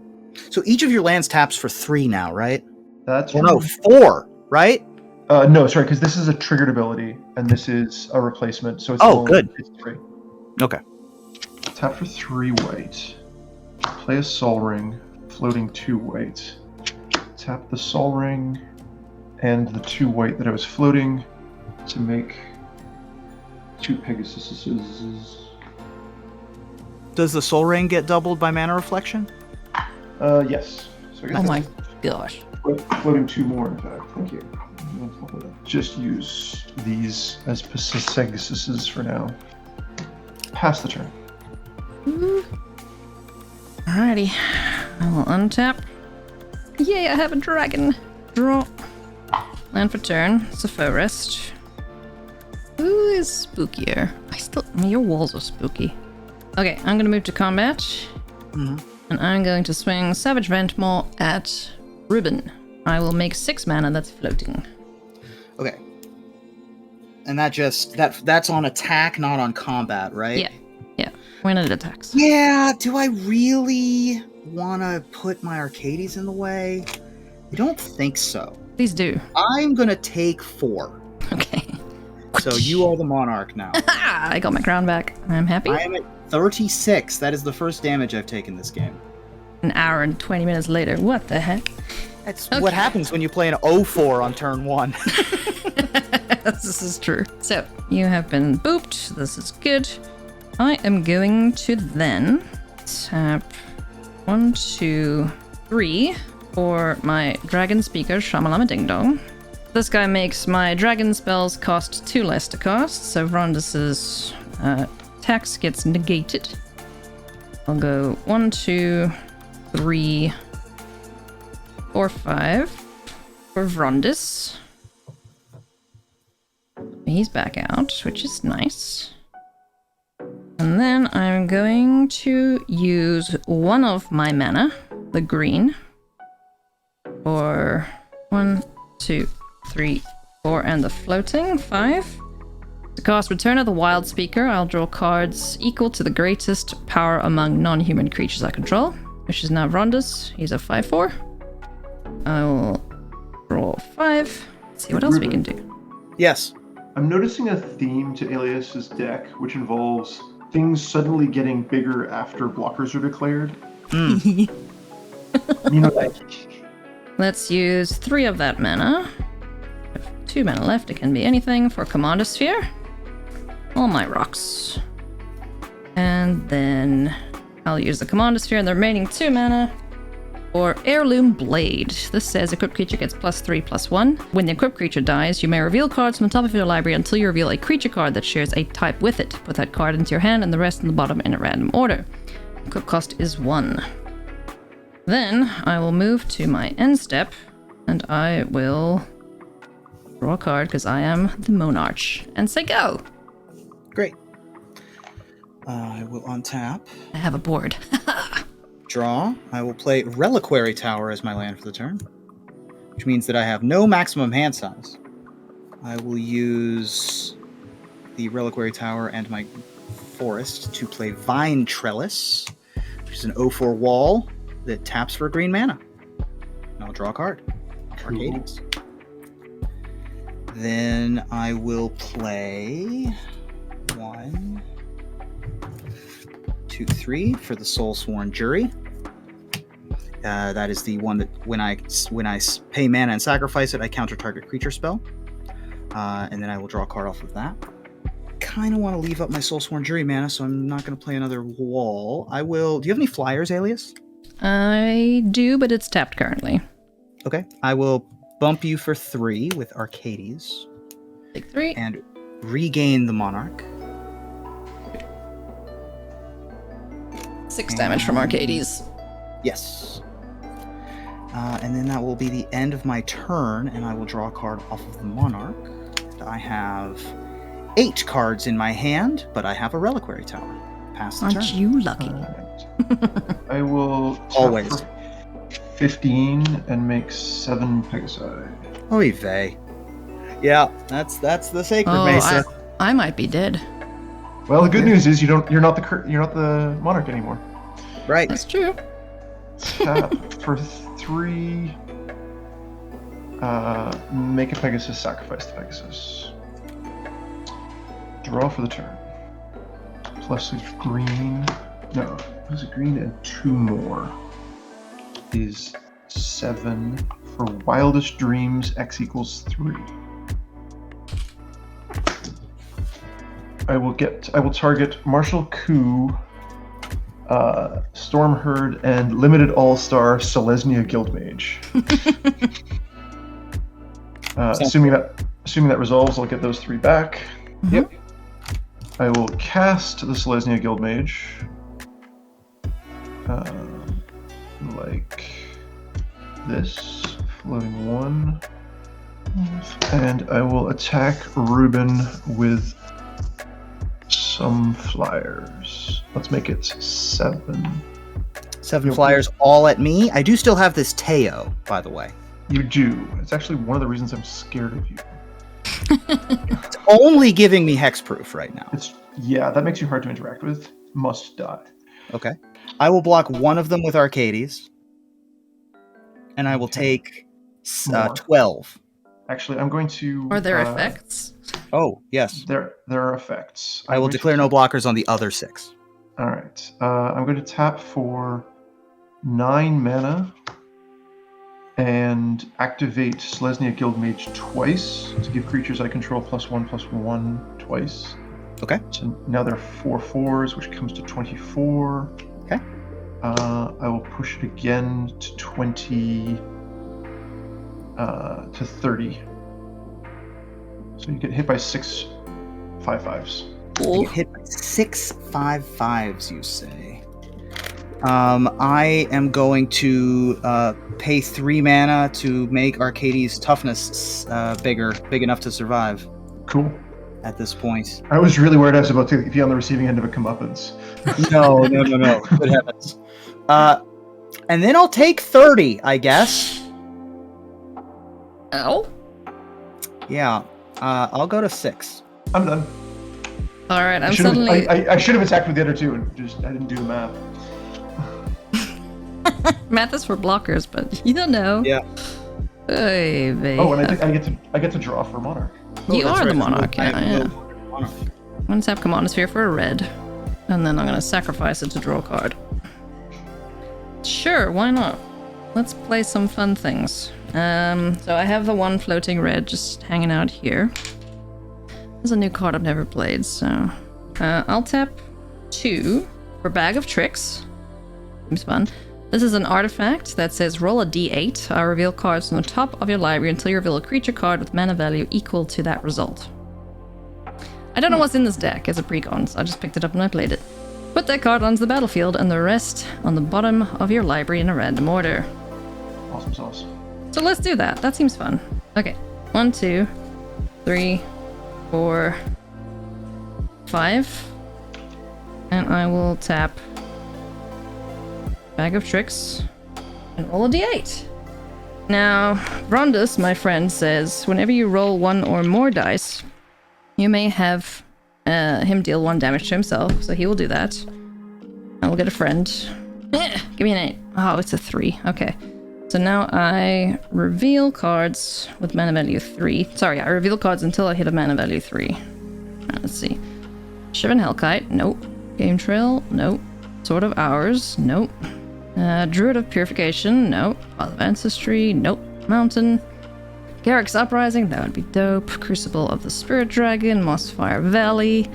So each of your lands taps for 3 now, right? That's Or no, 4, right? No, sorry, because this is a triggered ability, and this is a replacement. So it's good. It's 3. Okay. Tap for 3 white. Play a Sol Ring, floating 2 white. Tap the Sol Ring and the 2 white that I was floating to make 2 Pegasuses. Does the Soul Ring get doubled by Mana Reflection? Yes. So I guess Oh my gosh. floating 2 more, in fact. Thank you. Just use these as Pegasuses for now. Pass the turn. Alrighty. I will untap. Yay, I have a dragon. Draw. Land for turn. It's a forest. Who is spookier? Your walls are spooky. Okay, I'm gonna move to combat. Mm-hmm. And I'm going to swing Savage Ventmaw at Ruben. I will make 6 mana that's floating. Okay. And that's on attack, not on combat, right? Yeah. When it attacks. Yeah, do I really want to put my Arcades in the way? I don't think so. Please do. I'm going to take 4. Okay. So you are the monarch now. I got my crown back. I'm happy. I am at 36. That is the first damage I've taken this game. An hour and 20 minutes later. What the heck? That's what happens when you play an 0-4 on turn 1. This is true. So, you have been booped. This is good. I am going to then tap 1, 2, 3 for my dragon speaker, Shamalama Ding Dong. This guy makes my dragon spells cost 2 less to cast, so Vrondus's tax gets negated. I'll go 1, 2, 3, 4, 5 for Vrondus. He's back out, which is nice. And then I'm going to use one of my mana, the green, for 1, 2, 3, 4, and the floating 5. To cast Return of the Wild Speaker, I'll draw cards equal to the greatest power among non-human creatures I control, which is now Vrondus. He's a 5/4. I will draw 5. Let's see what else we can do. Yes. I'm noticing a theme to Alias's deck, which involves things suddenly getting bigger after blockers are declared. You know that. Let's use 3 of that mana. I have 2 mana left. It can be anything for Commander Sphere. All my rocks. And then I'll use the Commander Sphere and the remaining 2 mana for Heirloom Blade. This says equipped creature gets +3/+1. When the equipped creature dies, you may reveal cards from the top of your library until you reveal a creature card that shares a type with it. Put that card into your hand and the rest in the bottom in a random order. Equip cost is 1. Then I will move to my end step and I will draw a card because I am the monarch and say go. Great. I will untap. I have a board. Draw. I will play Reliquary Tower as my land for the turn, which means that I have no maximum hand size. I will use the Reliquary Tower and my forest to play Vine Trellis, which is an 0-4 wall that taps for green mana. And I'll draw a card. Arcades. Then I will play 1, 2, 3 for the Soulsworn Jury. That is the one that when I pay mana and sacrifice it, I counter target creature spell. And then I will draw a card off of that. Kind of want to leave up my Soulsworn Jury mana, so I'm not going to play another wall. I will. Do you have any flyers, Alias? I do, but it's tapped currently. Okay. I will bump you for 3 with Arcades. Take 3. And regain the Monarch. 6 damage from Arcades. Yes. And then that will be the end of my turn, and I will draw a card off of the Monarch. And I have 8 cards in my hand, but I have a Reliquary Tower. Pass the turn. Aren't you lucky? I will Always. tap for 15 and make 7 Pegasi. Oy vey. Yeah, that's the Sacred Oh, Mesa. I might be dead. Well, the good news is you're not the monarch anymore. Right. That's true. Tap for 3. Make a Pegasus, sacrifice the Pegasus. Draw for the turn. Plus a green. No, plus a green and 2 more. Is 7 for Wildest Dreams, X equals 3. I will target Martial Coup, Stormherd, and Limited All-Star Selesnya Guildmage. Assuming that resolves, I'll get those 3 back. Mm-hmm. Yep. I will cast the Selesnya Guildmage. Like this, floating 1. And I will attack Ruben with some flyers. Let's make it 7. 7 flyers all at me. I do still have this Teo, by the way. You do. It's actually one of the reasons I'm scared of you. It's only giving me hexproof right now. Yeah, that makes you hard to interact with. Must die. Okay. I will block one of them with Arcades. And I will take 12. Actually, I'm going to. Are there effects? Oh, yes. There are effects. I will declare no blockers on the other 6. All right. I'm going to tap for 9 mana and activate Selesnya Guildmage twice to give creatures I control +1/+1 twice. Okay. So now there are 4 4s, which comes to 24. Okay. I will push it again to 20 to 30. So you get hit by 6 5/5s. You get hit by 6 5/5s, you say. I am going to pay 3 mana to make Arcades' toughness big enough to survive. Cool. At this point. I was really worried I was about to be on the receiving end of a comeuppance. No. Good heavens. And then I'll take 30, I guess. Oh. Yeah. I'll go to 6. I'm done. All right. I'm I suddenly. I should have attacked with the other 2 and I didn't do the math. Math is for blockers, but you don't know. Yeah. Hey, babe. Oh, and I get to draw for Monarch. You that's are the right. monarch, I am yeah. the monarch. I'm gonna tap Commander Sphere for a red, and then I'm gonna sacrifice it to draw a card. Sure, why not? Let's play some fun things. So I have the one floating red just hanging out here. There's a new card I've never played, so I'll tap 2 for Bag of Tricks. Seems fun. This is an artifact that says roll a d8. Reveal cards from the top of your library until you reveal a creature card with mana value equal to that result. I don't know what's in this deck as a precon, so I just picked it up and I played it. Put that card onto the battlefield and the rest on the bottom of your library in a random order. Awesome sauce. So let's do that. That seems fun. Okay. 1, 2, 3, 4, 5. And I will tap Bag of Tricks and roll a d8. Now, Rondus, my friend, says whenever you roll 1 or more dice, you may have him deal 1 damage to himself, so he will do that. I will get a friend. Give me an 8. Oh, it's a 3. Okay. So now I reveal cards with mana value 3. Sorry, I reveal cards until I hit a mana value 3. Let's see. Shivan Hellkite, nope. Game Trail, nope. Sword of Hours, nope. Druid of Purification, nope. Path of Ancestry, nope. Mountain. Garrick's Uprising, that would be dope. Crucible of the Spirit Dragon, Mossfire Valley.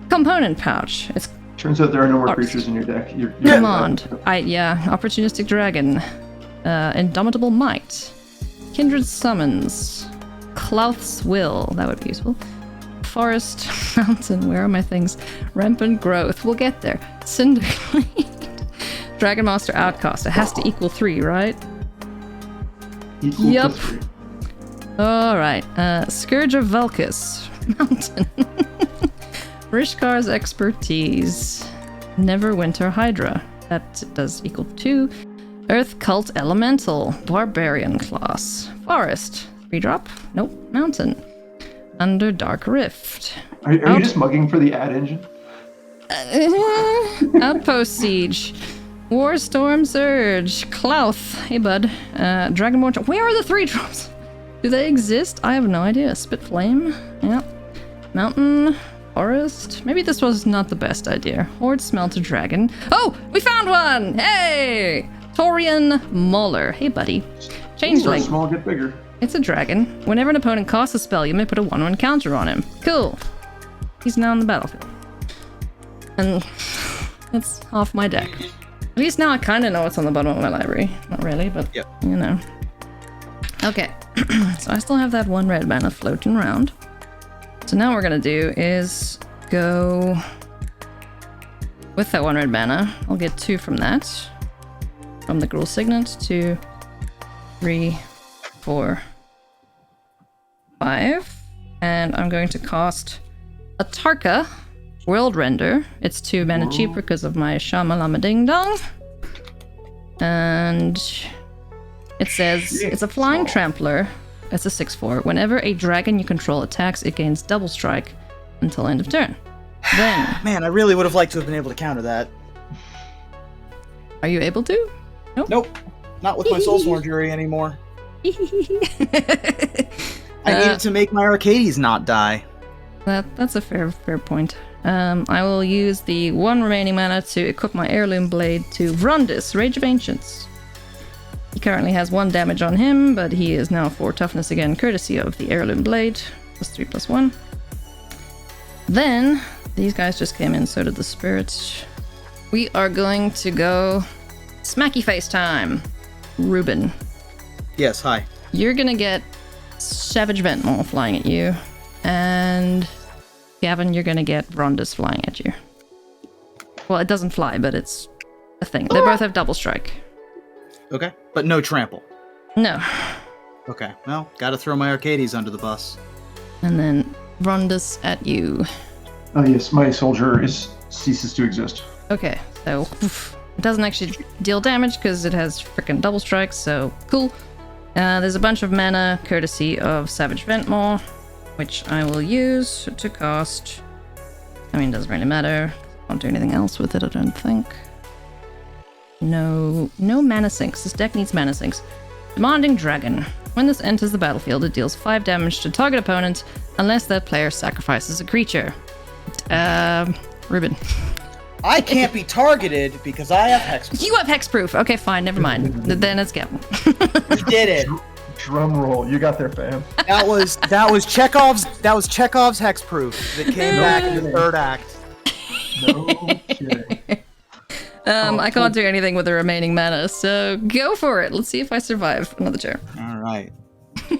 Component Pouch. It's Turns out there are no more Arts. creatures in your deck. You're Command. Opportunistic Dragon. Indomitable Might. Kindred Summons. Clouth's Will, that would be useful. Forest, Mountain, where are my things? Rampant Growth, we'll get there. Cinderglade. Dragon Master Outcast, it has to equal 3, right? Equal Yep. to 3. Alright, Scourge of Velkus. Mountain. Rishkar's Expertise. Neverwinter Hydra, that does equal 2. Earth Cult Elemental. Barbarian Class. Forest. 3-drop? Nope. Mountain. Under Dark Rift. Are you just mugging for the ad engine? Outpost Siege. Warstorm Surge. Clouth. Hey, bud. Dragon Mortar. Where are the 3-drops? Do they exist? I have no idea. Spit Flame. Yep. Mountain. Forest. Maybe this was not the best idea. Horde Smelter Dragon. Oh! We found one! Hey! Torian Mauler. Hey, buddy. Changeling. Small get bigger. It's a dragon. Whenever an opponent casts a spell, you may put a 1/1 counter on him. Cool. He's now on the battlefield. And that's half my deck. At least now I kind of know what's on the bottom of my library. Not really, but Yep. you know. Okay. So I still have that 1 red mana floating around. So now what we're going to do is go with that 1 red mana. I'll get 2 from that. From the Gruul Signet. 2, 3, 4, 5. And I'm going to cast a Tarka World Render. It's 2 mana cheaper because of my Shamalama Ding Dong. And it says it's a flying trampler. It's a 6/4. Whenever a dragon you control attacks, it gains double strike until end of turn. Then, Man, I really would have liked to have been able to counter that. are you able to? Nope. Not with my Soulsworn Jury anymore. I needed to make my Arcades not die. That's a fair point. I will use the 1 remaining mana to equip my heirloom blade to Vrundis, Rage of Ancients. He currently has 1 damage on him, but he is now 4 toughness again, courtesy of the heirloom blade. +3/+1. Then, these guys just came in, so did the spirits. We are going to go smacky face time. Ruben. Yes, hi. You're gonna get Savage Ventmaw flying at you, and Gavin, you're gonna get Vrundis flying at you. Well, it doesn't fly, but it's a thing. They both have double strike. Okay, but no trample. No. Okay, well, gotta throw my Arcades under the bus. And then Vrundis at you. Oh yes, my soldier ceases to exist. Okay, so it doesn't actually deal damage because it has freaking double strikes, so cool. There's a bunch of mana courtesy of Savage Ventmaw, which I will use to cast. I mean, it doesn't really matter. Won't do anything else with it, I don't think. No mana sinks. This deck needs mana sinks. Demanding Dragon. When this enters the battlefield, it deals 5 damage to target opponent unless that player sacrifices a creature. Ruben. I can't be targeted because I have Hexproof. You have hexproof. Okay, fine, never mind. Then it's Gavin. We did it. Drum roll. You got there, fam. That was Chekhov's Hexproof that came back in the 3rd act. No kidding. I can't do anything with the remaining mana, so go for it. Let's see if I survive another turn. All right.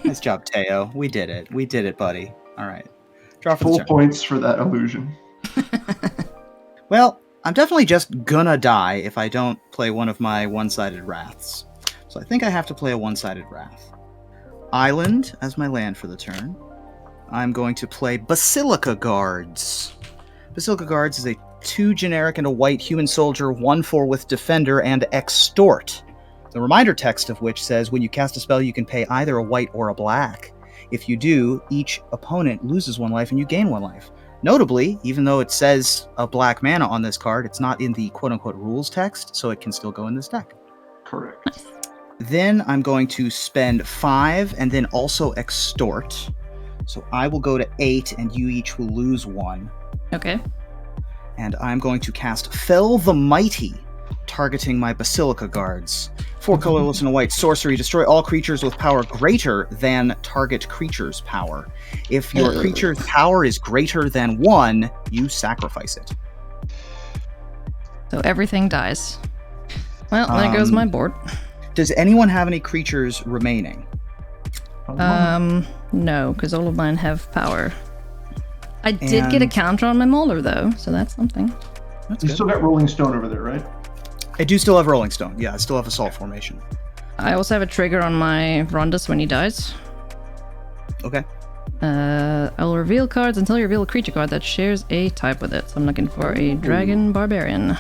Nice job, Teo. We did it. We did it, buddy. All right. Draw for the Full turn. points for that illusion. Well, I'm definitely just gonna die if I don't play one of my one-sided Wraths. So I think I have to play a one-sided Wrath. Island as my land for the turn. I'm going to play Basilica Guards. Basilica Guards is a 2 generic and a white human soldier, 1/4 with Defender and Extort. The reminder text of which says when you cast a spell, you can pay either a white or a black. If you do, each opponent loses 1 life and you gain 1 life. Notably, even though it says a black mana on this card, it's not in the quote-unquote rules text, so it can still go in this deck. Correct. Then I'm going to spend 5 and then also Extort. So I will go to 8 and you each will lose 1. Okay. And I'm going to cast Fell the Mighty, targeting my Basilica Guards. 4 colorless and a white sorcery. Destroy all creatures with power greater than target creature's power. If your creature's power is greater than 1, you sacrifice it. So everything dies. Well, there goes my board. Does anyone have any creatures remaining? No, because all of mine have power. I did get a counter on my Mauler, though, so that's something. That's You good. still got Rolling Stone over there, right? I do still have Rolling Stone. Yeah, I still have Assault Formation. I also have a trigger on my Vrundis when he dies. Okay. I'll reveal cards until you reveal a creature card that shares a type with it. So I'm looking for a Dragon Barbarian.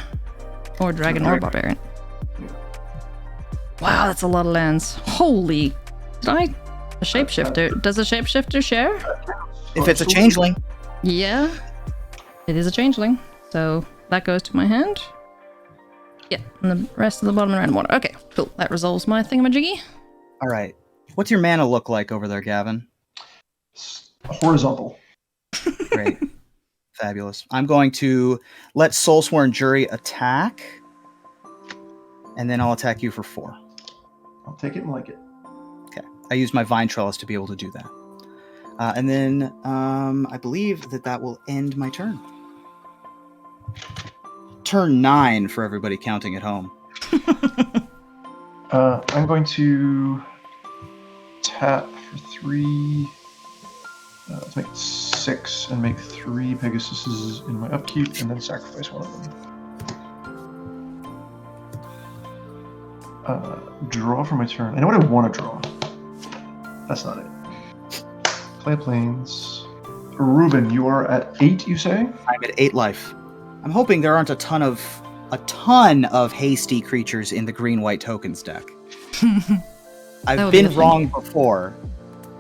Or Dragon or Barbarian. Wow, that's a lot of lands. Holy... Did I... A Shapeshifter. Does a Shapeshifter share? If it's a Changeling. Yeah. It is a Changeling. So that goes to my hand. Yeah, and the rest of the bottom random water. Okay, cool. That resolves my thingamajiggy. All right. What's your mana look like over there, Gavin? Horizontal. Great. Fabulous. I'm going to let Soulsworn Jury attack, and then I'll attack you for 4. I'll take it and like it. Okay. I use my Vine Trellis to be able to do that. And then I believe that will end my turn. Turn 9 for everybody counting at home. I'm going to tap for 3. Let's make it 6 and make 3 Pegasuses in my upkeep, and then sacrifice one of them. Draw for my turn. I know what I want to draw. That's not it. Play planes. Ruben, you are at 8, you say? I'm at 8 life. I'm hoping there aren't a ton of hasty creatures in the green-white tokens deck. I've been wrong before,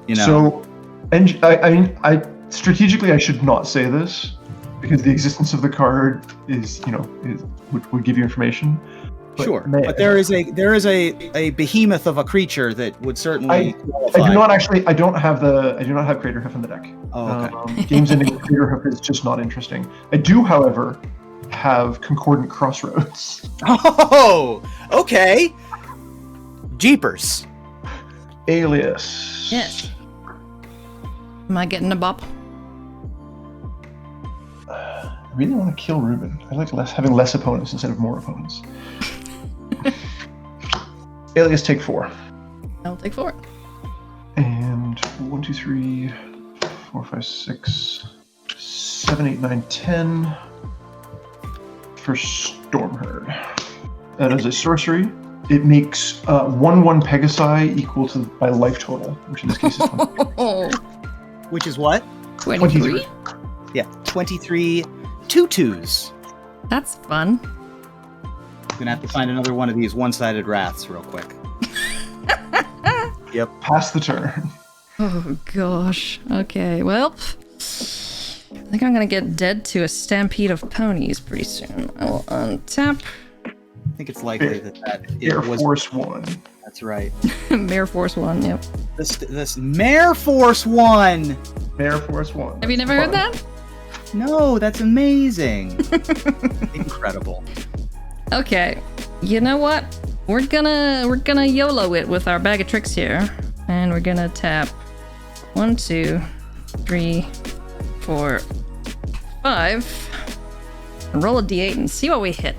you know. So, and I mean, strategically I should not say this because the existence of the card is, would give you information. Sure, may. but there is a behemoth of a creature that would certainly. I do not actually. I do not have Crater Hoof in the deck. Oh, okay. Games ending with Crater Hoof is just not interesting. I do, however, have Concordant Crossroads. Oh, okay. Jeepers. Alias. Yes. Am I getting a bop? I really want to kill Ruben. I like having less opponents instead of more opponents. Alias, take 4. I'll take 4. And 1, 2, 3, 4, 5, 6, 7, 8, 9, 10 for Stormherd. And as a sorcery, it makes 1/1 Pegasi equal to my life total, which in this case is 23. Which is what? 23? Yeah, 23 tutus. That's fun. Gonna have to find another one of these one-sided wraths real quick. Yep. Pass the turn. Oh gosh. Okay, well, I think I'm gonna get dead to a stampede of ponies pretty soon. I will untap. I think it's likely that it Air was. Force 1. That's right. Mare Force 1, yep. This Mare Force 1. Air Force 1. Have you never heard that? No, that's amazing. Incredible. Okay, you know what? We're gonna YOLO it with our bag of tricks here, and we're gonna tap 1, 2, 3, 4, 5, and roll a d8 and see what we hit.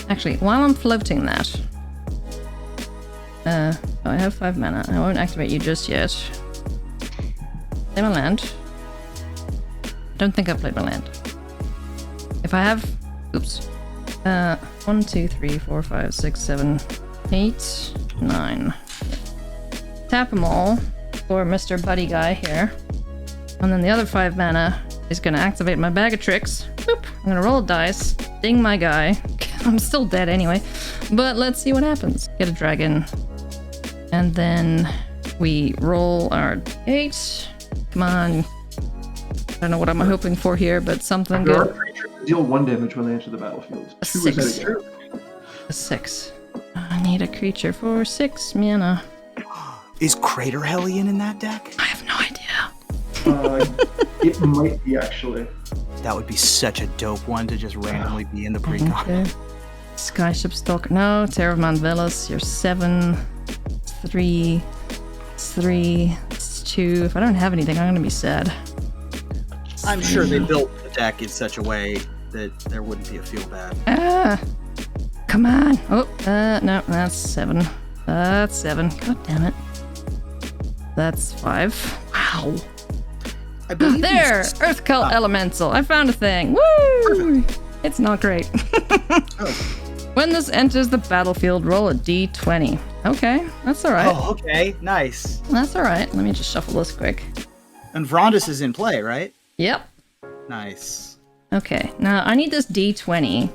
Actually, while I'm floating that, I have 5 mana. I won't activate you just yet. Play my land. I don't think I've played my land. If I have, oops. 1, 2, 3, 4, 5, 6, 7, 8, 9. Tap them all for Mr. Buddy Guy here. And then the other 5 mana is going to activate my bag of tricks. Boop. I'm going to roll a dice, ding my guy. I'm still dead anyway. But let's see what happens. Get a dragon. And then we roll our 8. Come on. I don't know what I'm hoping for here, but something There are good. creatures that deal 1 damage when they enter the battlefield. A 2 is 6. at a A 6. I need a creature for 6 mana. Is Crater Hellion in that deck? I have no idea. It might be, actually. That would be such a dope one to just randomly be in the precon. Okay. Skyship Stalker. No, Terror of Mount Velas. You're 7. It's 3. It's 3. It's 2. If I don't have anything, I'm gonna be sad. I'm sure they built the deck in such a way that there wouldn't be a feel bad. Ah! Come on! Oh, no, that's 7. That's 7. God damn it. That's 5. Wow. I believe There! these- Earth Cult Elemental. I found a thing. Woo! It's not great. Oh. When this enters the battlefield, roll a d20. Okay, that's alright. Oh, okay, nice. That's alright. Let me just shuffle this quick. And Vrondis is in play, right? Yep. Nice. Okay, now I need this d20. I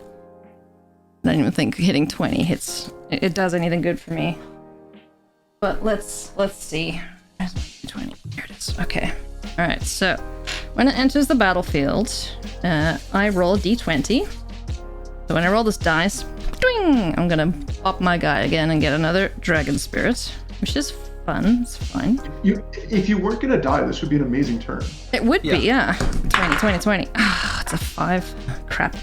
don't even think hitting 20 hits. It does anything good for me. But let's see. Where's my d20? Here it is. Okay. Alright, so when it enters the battlefield, I roll a d20. So when I roll this dice, ding, I'm gonna pop my guy again and get another dragon spirit, which is fun. It's fine. If you weren't gonna die, this would be an amazing turn. It would be, yeah. 20. Ah, it's a 5. Crap.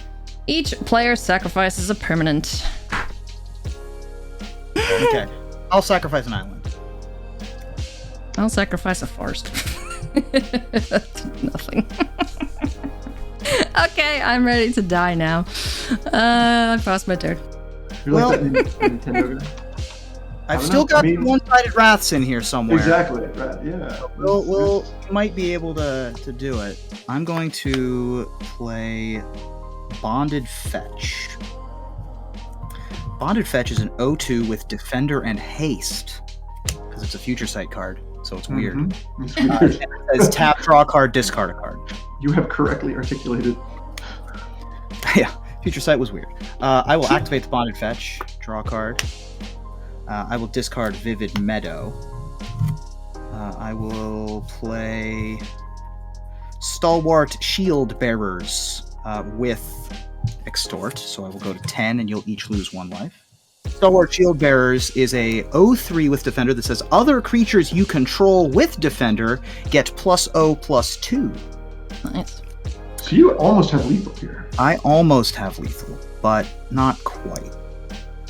Each player sacrifices a permanent. Okay. I'll sacrifice an island. I'll sacrifice a forest. Nothing. Okay, I'm ready to die now. I passed my turn. You're Well- like that Nintendo guy. I've don't still know, got I mean- one-sided wraths in here somewhere. Exactly, right, yeah. We'll might be able to do it. I'm going to play Bonded Fetch. Bonded Fetch is an 0/2 with Defender and Haste. Because it's a Future Sight card, so it's weird. Mhm. It's weird. It says tap, draw a card, discard a card. You have correctly articulated. Yeah, Future Sight was weird. I will activate the Bonded Fetch, draw a card. I will discard Vivid Meadow. I will play Stalwart Shield Bearers with Extort, so I will go to 10 and you'll each lose 1 life. Stalwart Shield Bearers is a 0/3 with Defender that says other creatures you control with Defender get +0/+2. Nice. So you almost have lethal here. I almost have lethal, but not quite.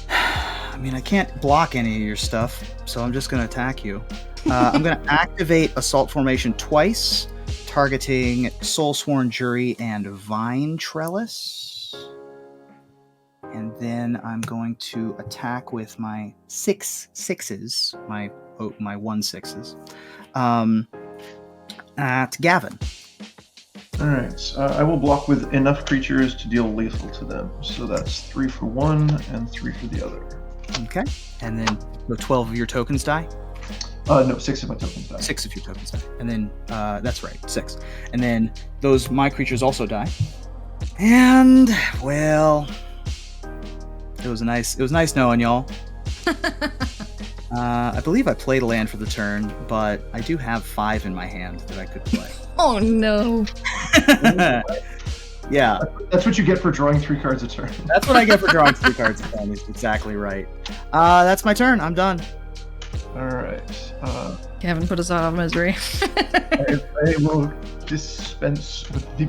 I mean, I can't block any of your stuff, so I'm just going to attack you. I'm going to activate Assault Formation twice, targeting Soulsworn Jury and Vine Trellis. And then I'm going to attack with my 6/6s, my 1/6s, at Gavin. All right. I will block with enough creatures to deal lethal to them. So that's 3 for one and 3 for the other. Okay. And then the 12 of your tokens die? No, 6 of my tokens die. 6 of your tokens die. And then, that's right, 6. And then my creatures also die. And, well, it was nice knowing y'all. I believe I played a land for the turn, but I do have 5 in my hand that I could play. Oh no. Yeah. That's what you get for drawing 3 cards a turn. That's what I get for drawing 3 cards a turn. Is exactly right. That's my turn. I'm done. All right. Gavin put us out of misery. I will dispense with the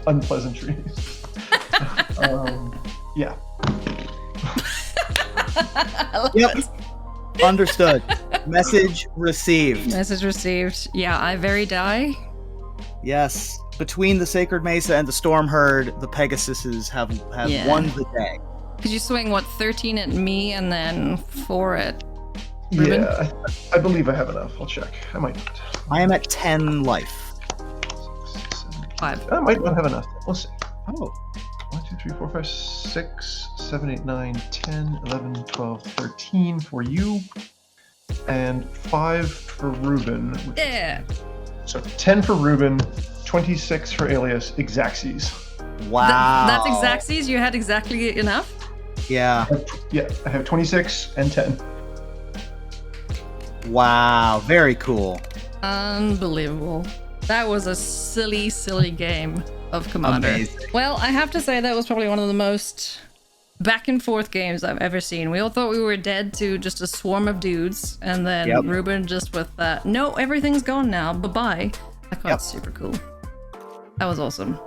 unpleasantries. Yeah. Yep. Understood. Message received. Message received. Yeah, I very die. Yes. Between the Sacred Mesa and the Storm Herd, the Pegasuses have Yeah. won the day. Could you swing, 13 at me and then 4 at Ruben? Yeah, I believe I have enough. I'll check. I might not. I am at 10 life. 6, 7, 5. I might not have enough. We'll see. Oh. 1, 2, 3, 4, 5, 6, 7, 8, 9, 10, 11, 12, 13 for you, and 5 for Ruben. Yeah. So 10 for Ruben, 26 for Alias, Exacxes. Wow. That's Exacxes? You had exactly enough? Yeah. Yeah, I have 26 and 10. Wow. Very cool. Unbelievable. That was a silly, silly game of Commander. Amazing. Well, I have to say that was probably one of the most back and forth games I've ever seen. We all thought we were dead to just a swarm of dudes, and then Yep. Ruben just with that, no, everything's gone now, bye-bye. I thought Yep. super cool. That was awesome.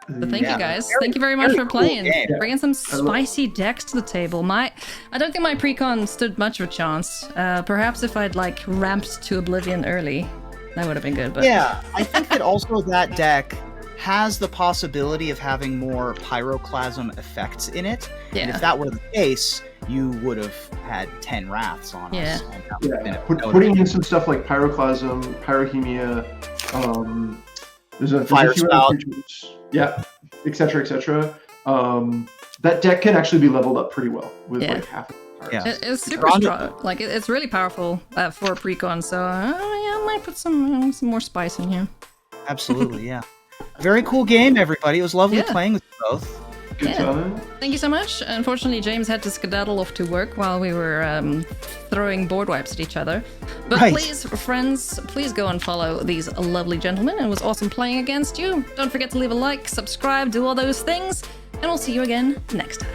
But thank Yeah. you guys. Very- Thank you very much very for cool playing. game. Bringing some spicy decks to the table. I don't think my precon stood much of a chance. Perhaps if I'd ramped to Oblivion early, that would have been good. But Yeah. I think that also that deck has the possibility of having more pyroclasm effects in it. And yeah. if that were the case, you would have had 10 wraths on Yeah. us. And that would have been Putting in some stuff like Pyroclasm, Pyrohemia, there's a Fire few other Spout. creatures. Yeah, etc., etc. That deck can actually be leveled up pretty well with Yeah. half of the cards. Yeah. It's super strong. It's really powerful for a precon. So yeah, I might put some more spice in here. Absolutely, yeah. Very cool game, everybody. It was lovely Yeah. playing with you both. Good Yeah. time. Thank you so much. Unfortunately, James had to skedaddle off to work while we were throwing board wipes at each other. But Right. please, friends, please go and follow these lovely gentlemen. It was awesome playing against you. Don't forget to leave a like, subscribe, do all those things, and we'll see you again next time.